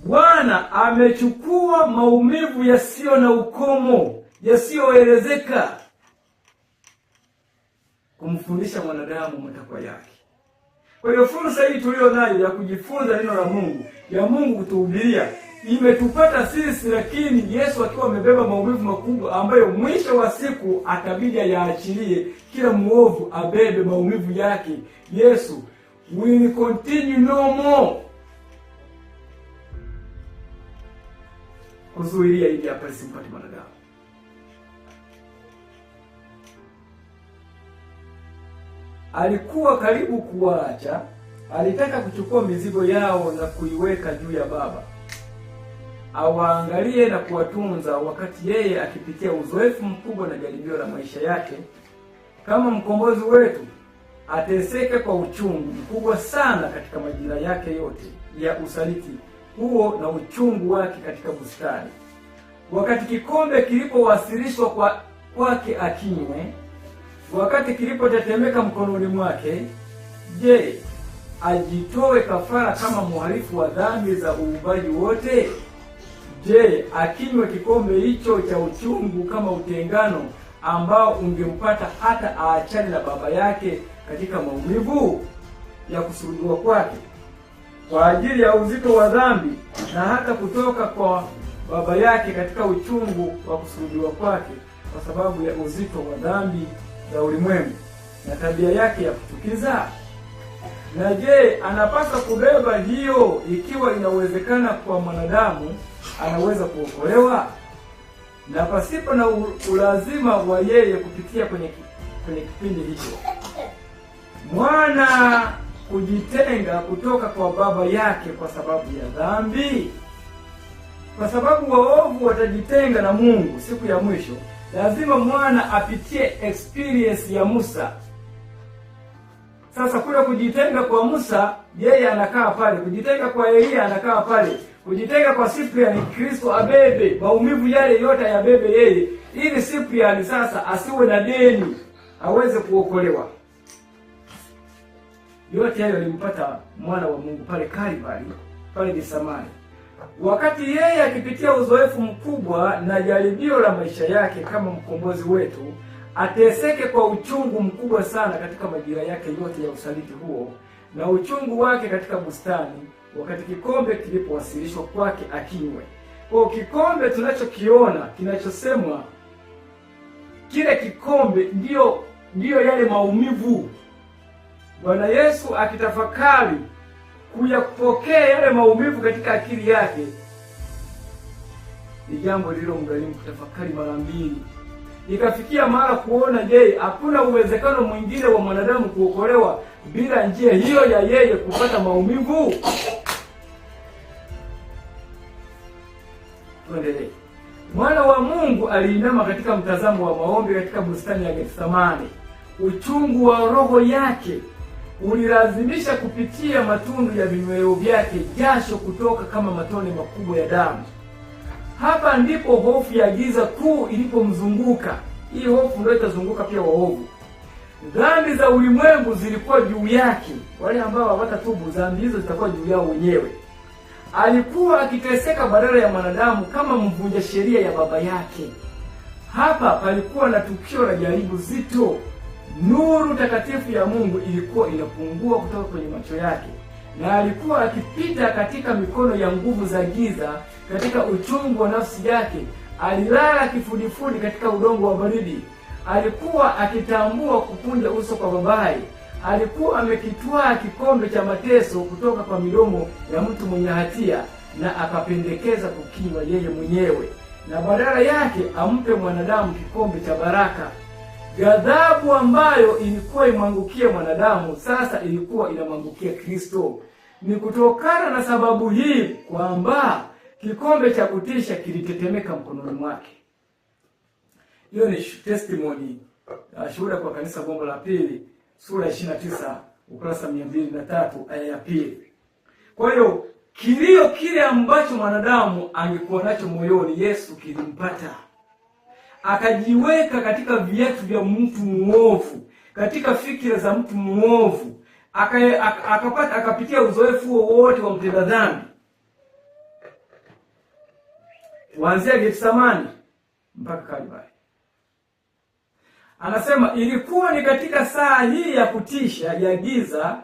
Bwana amechukua maumivu yasiyo na ukomo, yasiyoelezeka kumfundisha mwanadamu matakwa yake. Kwa hiyo fursa hii tulio nayo ya kujifunza neno la Mungu, ya Mungu kutuhubiria, imetupata sisi, lakini Yesu akiwa amebeba maumivu makubwa ambayo mwisho wa siku atabidi yaachilie, kila muovu abebe maumivu yake. Yesu will continue no more kuzuilia ili hapa simpati mwanadamu. Alikuwa karibu kuwaacha, alitaka kuchukua mizigo yao na kuiweka juu ya Baba, awaangalie na kuwatunza, wakati yeye akipitia uzoefu mkubwa na jaribio la maisha yake. Kama mkombozi wetu, ateseke kwa uchungu mkubwa sana katika majira yake yote ya usaliti huo na uchungu wake katika bustani. Wakati kikombe kilipowasilishwa kwake akinywe, wakati kilipotetemeka mkononi mwake, je, ajitoe kafara kama mhalifu wa dhambi za uumbaji wote? Je, akinywe kikombe hicho cha uchungu kama utengano ambao ungempata hata aachane na baba yake katika maumivu ya kusulubiwa kwake kwa ajili ya uzito wa dhambi, na hata kutoka kwa baba yake katika uchungu wa kusulubiwa kwake kwa sababu ya uzito wa dhambi za ulimwengu na tabia yake ya kuchukiza? Na je, anapaswa kubeba hiyo ikiwa inawezekana kwa mwanadamu anaweza kuokolewa na pasipo na ulazima wa yeye kupitia kwenye kipindi hicho? Mwana kujitenga kutoka kwa baba yake kwa sababu ya dhambi. Kwa sababu waovu watajitenga na Mungu siku ya mwisho, lazima mwana apitie experience ya Musa. Sasa kule kujitenga kwa Musa, yeye anakaa pale. Kujitenga kwa Elia, anakaa pale. Kujitenga kwa Cyprian, Kristo abebe maumivu yale yote, yabebe yeye, ili Cyprian sasa asiwe na deni, aweze kuokolewa. Yote hayo yalimpata mwana wa Mungu pale Kalvari, pale Getsemani. Wakati yeye akipitia uzoefu mkubwa na jaribio la maisha yake kama mkombozi wetu, ateseke kwa uchungu mkubwa sana katika majira yake yote ya usaliti huo na uchungu wake katika bustani, wakati kikombe kilipowasilishwa kwake akinywe. Kwa kikombe tunachokiona kinachosemwa, kile kikombe ndiyo yale maumivu. Bwana Yesu akitafakari kuyapokea yale maumivu katika akili yake, ni jambo lililomgharimu kutafakari mara mbili. Ikafikia mara kuona, je, hakuna uwezekano mwingine wa mwanadamu kuokolewa bila njia hiyo ya yeye kupata maumivu? Tuendelee. Mwana wa Mungu aliinama katika mtazamo wa maombi katika bustani ya Getsemani. Uchungu wa roho yake ulilazimisha kupitia matundu ya vinyweleo vyake jasho kutoka kama matone makubwa ya damu. Hapa ndipo hofu ya giza kuu ilipomzunguka. Hii hofu ndio itazunguka pia waovu. Dhambi za ulimwengu zilikuwa juu yake. Wale ambao hawatatubu, dhambi hizo zitakuwa juu yao wenyewe. Alikuwa akiteseka badala ya mwanadamu kama mvunja sheria ya baba yake. Hapa palikuwa na tukio la jaribu zito. Nuru takatifu ya Mungu ilikuwa inapungua kutoka kwenye macho yake, na alikuwa akipita katika mikono ya nguvu za giza. Katika uchungu wa nafsi yake alilala kifudifudi katika udongo wa baridi. Alikuwa akitambua kukunja uso kwa babaye. Alikuwa amekitwaa kikombe cha mateso kutoka kwa midomo ya mtu mwenye hatia, na akapendekeza kukinywa yeye mwenyewe, na badala yake ampe mwanadamu kikombe cha baraka. Ghadhabu ambayo ilikuwa imwangukie mwanadamu sasa ilikuwa inamwangukia Kristo. Ni kutokana na sababu hii kwamba kikombe cha kutisha kilitetemeka mkononi mwake. Hiyo ni testimony, shuhuda kwa kanisa Gombo la Pili, sura 29 ukurasa 203 aya ya pili. Kwa hiyo kilio kile ambacho mwanadamu angekuwa nacho moyoni, Yesu kilimpata. Akajiweka katika viatu vya mtu muovu, katika fikira za mtu muovu, akapitia uzoefu wote wa mtenda dhambi. Kuanzia Getsemani mpaka Kalvari. Anasema ilikuwa ni katika saa hii ya kutisha ya giza,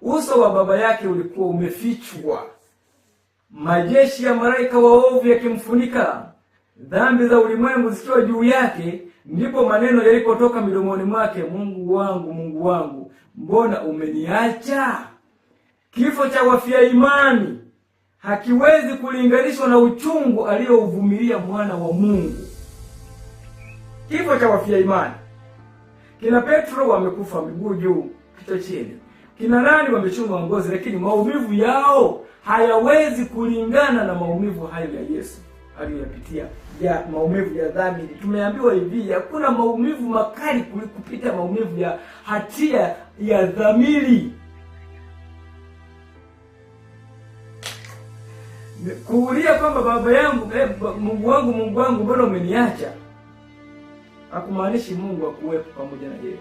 uso wa baba yake ulikuwa umefichwa, majeshi ya malaika waovu yakimfunika, dhambi za ulimwengu zikiwa juu yake. Ndipo maneno yalipotoka midomoni mwake, Mungu wangu, mbona umeniacha? Kifo cha wafia imani hakiwezi kulinganishwa na uchungu aliyouvumilia mwana wa Mungu. Kifo cha wafia imani. Kina Petro wamekufa miguu juu, kichwa chini. Kina nani wamechomwa ngozi, lakini maumivu yao hayawezi kulingana na maumivu hayo ya Yesu aliyopitia, ya maumivu ya dhambi. Tumeambiwa hivi, hakuna maumivu makali kupita maumivu ya hatia ya dhamiri. Kuulia kwamba baba yangu, Mungu wangu, mbona umeniacha? Hakumaanishi Mungu hakuwepo pamoja na yeye.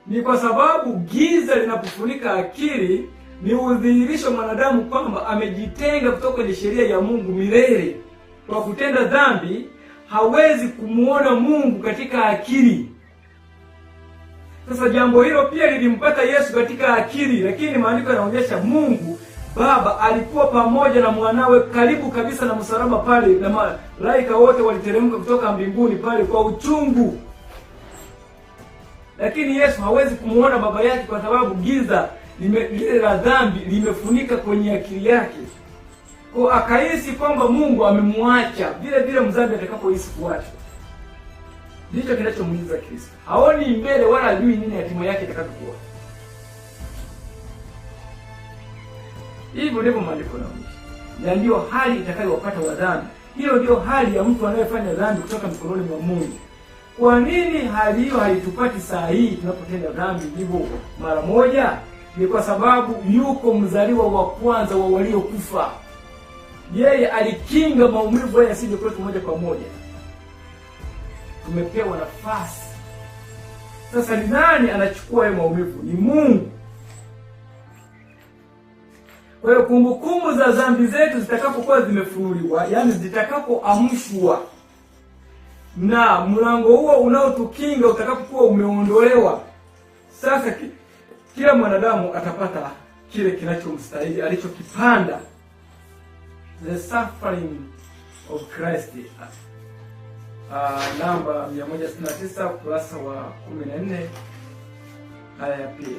Ni kwa sababu giza linapofunika akili, ni udhihirisho mwanadamu kwamba amejitenga kutoka kwenye sheria ya Mungu milele. Kwa kutenda dhambi, hawezi kumuona Mungu katika akili. Sasa jambo hilo pia lilimpata Yesu katika akili, lakini maandiko yanaonyesha Mungu Baba alikuwa pamoja na mwanawe karibu kabisa na msalaba pale, na malaika wote waliteremka kutoka mbinguni pale kwa uchungu. Lakini Yesu hawezi kumuona baba yake kwa sababu giza lile la dhambi limefunika kwenye akili yake. Kwa akahisi kwamba Mungu amemwacha, vile vile mzambi atakapohisi kuacha. Ndicho kinachomuumiza Kristo. Haoni mbele wala hajui nini hatima yake itakayokuwa. Hivyo ndivyo maandiko yanaonyesha. Na ndio hali itakayowapata wadhambi. Hiyo ndio hali ya mtu anayefanya dhambi kutoka mikononi mwa Mungu. Kwa nini hali hiyo haitupati saa hii tunapotenda dhambi hivyo mara moja? Ni kwa sababu yuko mzaliwa wa kwanza wa waliokufa. Yeye alikinga maumivu haya yasije kwetu moja kwa moja. Tumepewa nafasi. Sasa ni nani anachukua hayo maumivu? Ni Mungu. Kwa hiyo kumbukumbu za dhambi zetu zitakapokuwa zimefunuliwa, yani zitakapoamshwa, na mlango huo unaotukinga utakapokuwa umeondolewa, sasa kila mwanadamu atapata kile kinachomstahili alichokipanda. The suffering of Christ. Namba 169 ukurasa wa 14 aya ya pili.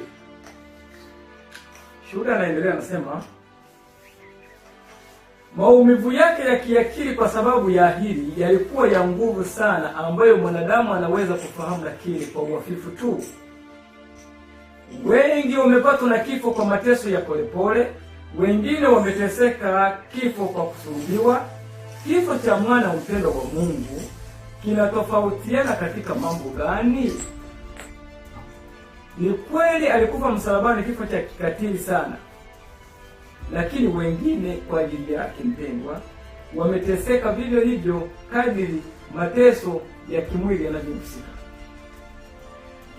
Shuhuda anaendelea anasema, maumivu yake ya kiakili kwa sababu ya hili yalikuwa ya nguvu sana, ambayo mwanadamu anaweza kufahamu lakini kwa uhafifu tu. Wengi wamepatwa na kifo kwa mateso ya polepole, wengine wameteseka kifo kwa kusulubiwa. Kifo cha mwana mpendwa wa Mungu kinatofautiana katika mambo gani? Ni kweli alikufa msalabani kifo cha kikatili sana, lakini wengine kwa ajili yake mpendwa wameteseka vivyo hivyo kadiri mateso ya kimwili yanavyohusika.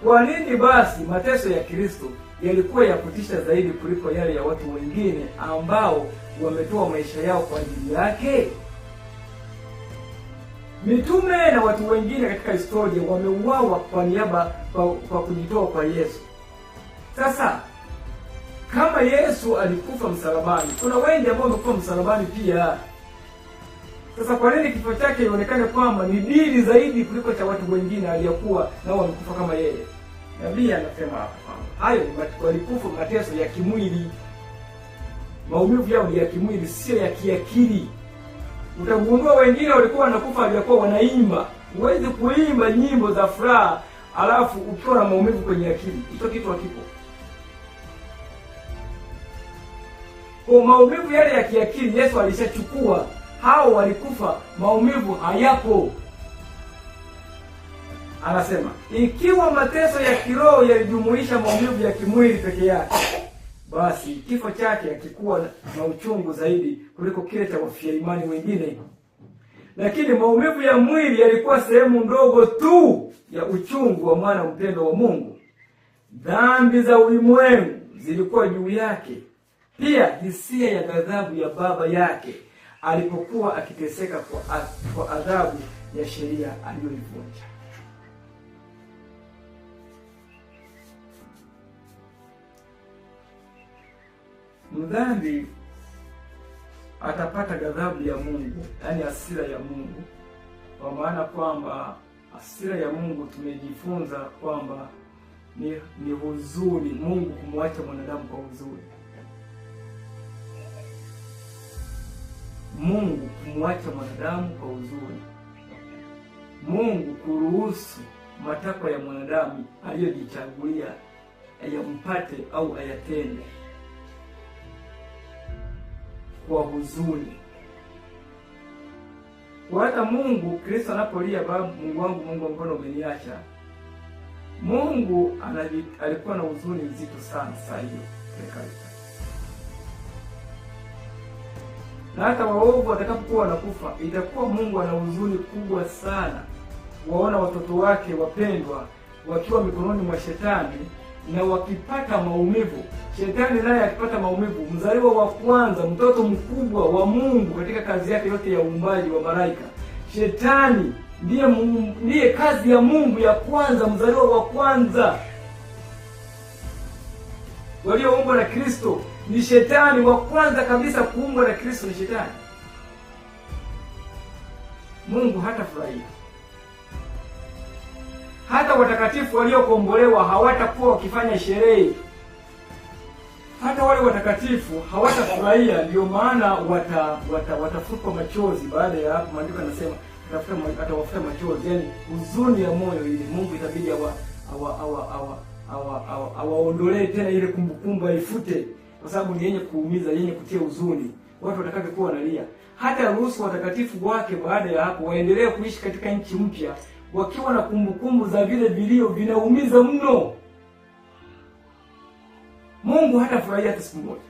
Kwa nini basi mateso ya Kristo yalikuwa ya kutisha zaidi kuliko yale ya watu wengine ambao wametoa maisha yao kwa ajili yake? Mitume na watu wengine katika historia wameuawa kwa niaba kwa kujitoa kwa Yesu. Sasa kama Yesu alikufa msalabani, kuna wengi ambao wamekufa msalabani pia. Sasa kwa nini kifo chake ionekane kwamba ni dili zaidi kuliko cha watu wengine aliyokuwa nao wamekufa kama yeye? Nabii anasema hapa hayo walikufa mateso ya kimwili. Maumivu yao ni ya kimwili, sio ya kiakili. Utagundua wengine walikuwa wanakufa aliyokuwa wanaimba. Huwezi kuimba nyimbo za furaha alafu ukiwa na maumivu kwenye akili. Hicho kitu hakipo. Kwa maumivu yale ya kiakili Yesu alishachukua. Hao walikufa, maumivu hayapo. Anasema, ikiwa mateso ya kiroho yalijumuisha maumivu ya kimwili peke yake, basi kifo chake hakikuwa na uchungu zaidi kuliko kile cha wafia imani wengine. Lakini maumivu ya mwili yalikuwa sehemu ndogo tu ya uchungu wa mwana mpendwa wa Mungu. Dhambi za ulimwengu zilikuwa juu yake. Pia hisia ya ghadhabu ya baba yake alipokuwa akiteseka kwa adhabu ya sheria aliyoivunja. Mdhambi atapata ghadhabu ya Mungu, yani hasira ya Mungu, kwa maana kwamba hasira ya Mungu tumejifunza kwamba ni huzuni, Mungu kumwacha mwanadamu kwa huzuni. Mungu kumwacha mwanadamu kwa huzuni. Mungu kuruhusu matakwa ya mwanadamu aliyojichagulia ayampate au ayatende kwa huzuni. Kwa hata Mungu, Kristo anapolia, Baba Mungu wangu, Mungu wangu, mbona umeniacha? Mungu alikuwa na huzuni nzito sana saa hiyo. Na hata waovu watakapokuwa wanakufa, itakuwa Mungu ana huzuni kubwa sana waona watoto wake wapendwa wakiwa mikononi mwa shetani na wakipata maumivu. Shetani naye akipata maumivu, mzaliwa wa kwanza, mtoto mkubwa wa Mungu katika kazi yake yote ya uumbaji wa malaika. Shetani ndiye kazi ya Mungu ya kwanza, mzaliwa wa kwanza walioumbwa na Kristo ni shetani. Wa kwanza kabisa kuumbwa na Kristo ni shetani. Mungu hatafurahia. Hata watakatifu waliokombolewa hawatakuwa wakifanya sherehe. Hata wale watakatifu hawatafurahia, ndio maana watafutwa machozi. Baada ya hapo maandiko yanasema atawafuta machozi, yani huzuni ya moyo ile. Mungu itabidi awaondolee tena ile kumbukumbu, aifute, kwa sababu ni yenye kuumiza, yenye kutia huzuni. Watu watakapokuwa wanalia, hata ruhusu watakatifu wake baada ya hapo waendelee kuishi katika nchi mpya wakiwa na kumbukumbu za vile vilio vinaumiza mno. Mungu hatafurahia hata siku moja,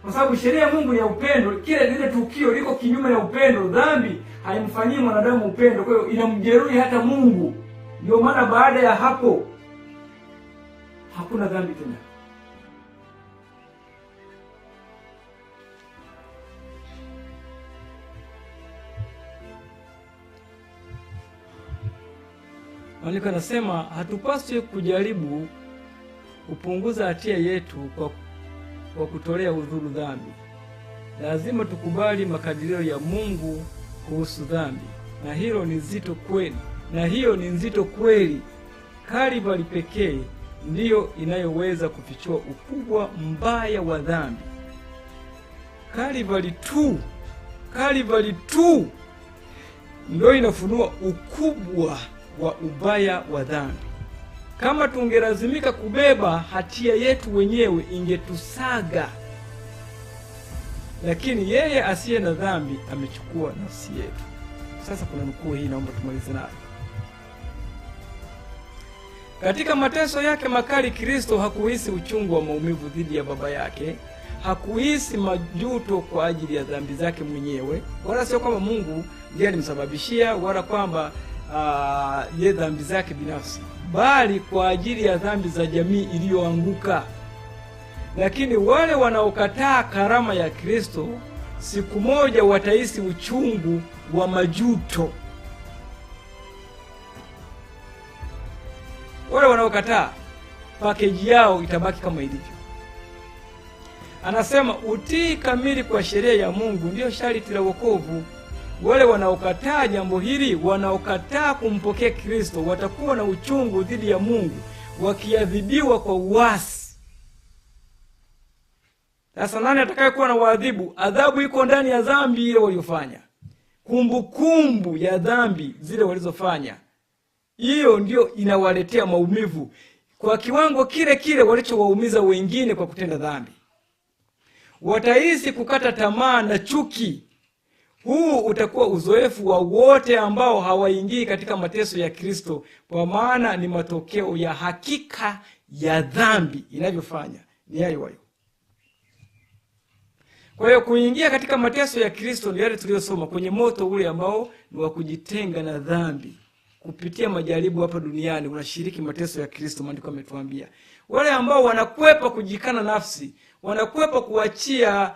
kwa sababu sheria ya Mungu ni ya upendo. Kile lile tukio liko kinyume ya upendo. Dhambi haimfanyii mwanadamu upendo, kwa hiyo inamjeruhi hata Mungu. Ndio maana baada ya hapo hakuna dhambi tena. Maandiko yanasema hatupaswi kujaribu kupunguza hatia yetu kwa kutolea udhuru dhambi. Lazima tukubali makadirio ya Mungu kuhusu dhambi, na hilo ni nzito kweli. Na hiyo ni nzito kweli. Kalvari pekee ndiyo inayoweza kufichua ukubwa mbaya wa dhambi. Kalvari tu ndio inafunua ukubwa wa ubaya wa dhambi. Kama tungelazimika kubeba hatia yetu wenyewe ingetusaga. Lakini yeye asiye na dhambi amechukua nafsi yetu. Sasa kuna nukuu hii naomba tumalize nayo. Katika mateso yake makali, Kristo hakuhisi uchungu wa maumivu dhidi ya baba yake. Hakuhisi majuto kwa ajili ya dhambi zake mwenyewe, wala sio kwamba Mungu ndiye alimsababishia, wala kwamba ye dhambi zake binafsi, bali kwa ajili ya dhambi za jamii iliyoanguka. Lakini wale wanaokataa karama ya Kristo siku moja watahisi uchungu wa majuto. Wale wanaokataa, pakeji yao itabaki kama ilivyo. Anasema utii kamili kwa sheria ya Mungu ndiyo sharti la wokovu. Wale wanaokataa jambo hili, wanaokataa kumpokea Kristo, watakuwa na uchungu dhidi ya Mungu, wakiadhibiwa kwa uasi. Sasa nani atakayekuwa na waadhibu? Adhabu iko ndani ya dhambi ile waliofanya, kumbukumbu ya dhambi zile walizofanya. Hiyo ndio inawaletea maumivu kwa kiwango kile kile walichowaumiza wengine kwa kutenda dhambi. Watahisi kukata tamaa na chuki. Huu utakuwa uzoefu wa wote ambao hawaingii katika mateso ya Kristo, kwa maana ni matokeo ya hakika ya dhambi inavyofanya ni hayo hayo. Kwa hiyo kuingia katika mateso ya Kristo ni yale tuliyosoma kwenye moto ule ambao ni wa kujitenga na dhambi. Kupitia majaribu hapa duniani unashiriki mateso ya Kristo. Maandiko yametuambia wale ambao wanakwepa kujikana nafsi, wanakwepa kuachia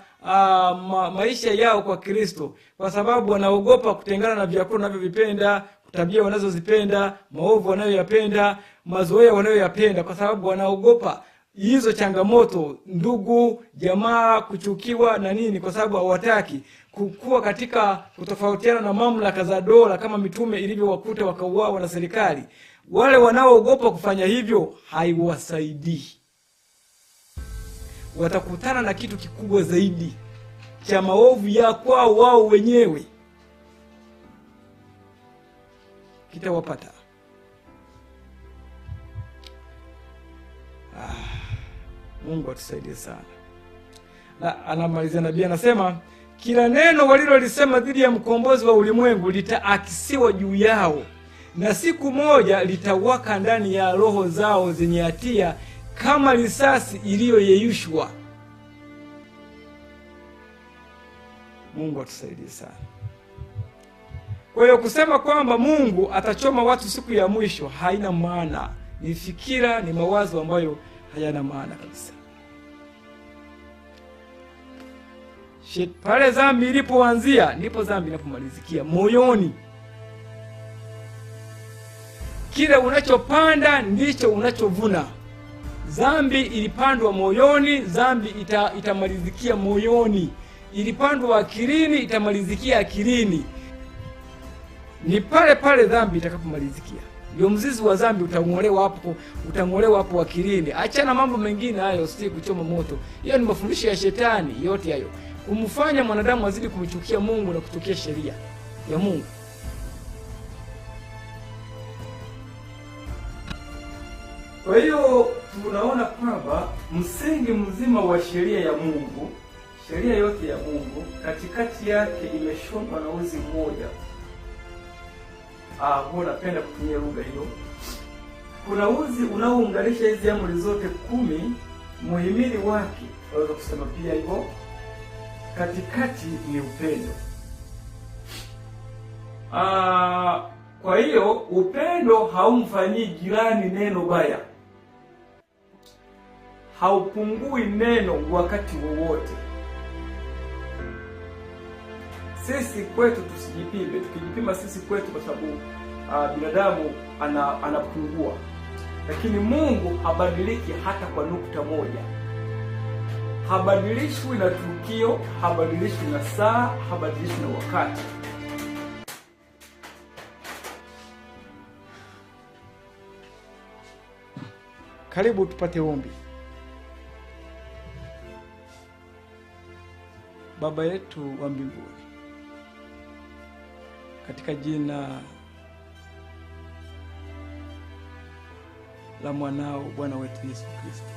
maisha yao kwa Kristo, kwa sababu wanaogopa kutengana na vyakula wanavyovipenda, tabia wanazozipenda, maovu wanayoyapenda, mazoea wanayoyapenda, kwa sababu wanaogopa hizo changamoto, ndugu, jamaa, kuchukiwa na nini, kwa sababu hawataki kukua katika kutofautiana na mamlaka za dola kama mitume ilivyowakuta wakauawa na serikali. Wale wanaoogopa kufanya hivyo haiwasaidii. Watakutana na kitu kikubwa zaidi cha maovu ya kwao wao wenyewe, kitawapata. Mungu atusaidie sana. Na anamalizia nabii anasema, kila neno walilolisema dhidi ya mkombozi wa ulimwengu litaakisiwa juu yao, na siku moja litawaka ndani ya roho zao zenye hatia kama risasi iliyoyeyushwa. Mungu atusaidie sana. Kwa hiyo kusema kwamba Mungu atachoma watu siku ya mwisho haina maana. Ni fikira, ni mawazo ambayo hayana maana kabisa. Pale dhambi ilipoanzia ndipo dhambi inapomalizikia, moyoni. Kile unachopanda ndicho unachovuna. Dhambi ilipandwa moyoni, dhambi itamalizikia moyoni. Ilipandwa akilini, itamalizikia akilini. Ni pale pale dhambi itakapomalizikia. Ndio mzizi wa dhambi utang'olewa hapo akilini. Achana mambo mengine hayo, si kuchoma moto. Hiyo ni mafundisho ya shetani yote hayo, kumfanya mwanadamu azidi kumchukia Mungu na kuchukia sheria ya Mungu. Kwa hiyo tunaona kwamba msingi mzima wa sheria ya Mungu, sheria yote ya Mungu, katikati yake imeshonwa na uzi mmoja. Huwa napenda kutumia lugha hiyo. Kuna uzi unaounganisha hizi amri zote 10, muhimili wake tunaweza kusema pia hivyo. Katikati ni upendo. Kwa hiyo upendo haumfanyii jirani neno baya, haupungui neno wakati wowote. Sisi kwetu tusijipime. Tukijipima sisi kwetu, kwa sababu binadamu anapungua, lakini Mungu habadiliki hata kwa nukta moja. Habadilishwi na tukio, habadilishwi na saa, habadilishwi na wakati. Karibu tupate ombi. Baba yetu wa mbinguni, katika jina la mwanao Bwana wetu Yesu Kristo,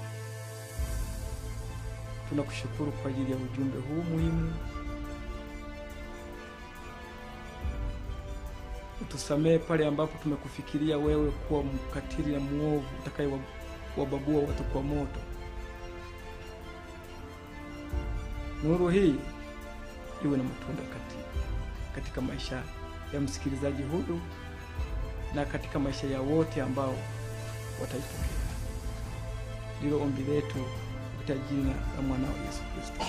tunakushukuru kwa ajili ya ujumbe huu muhimu. Utusamehe pale ambapo tumekufikiria wewe kuwa mkatili na muovu utakayewababua watu kwa moto. Nuru hii iwe na matunda katika maisha ya msikilizaji huyu na katika maisha ya wote ambao wataipokea. Ndilo ombi letu katika jina la mwanao Yesu Kristo.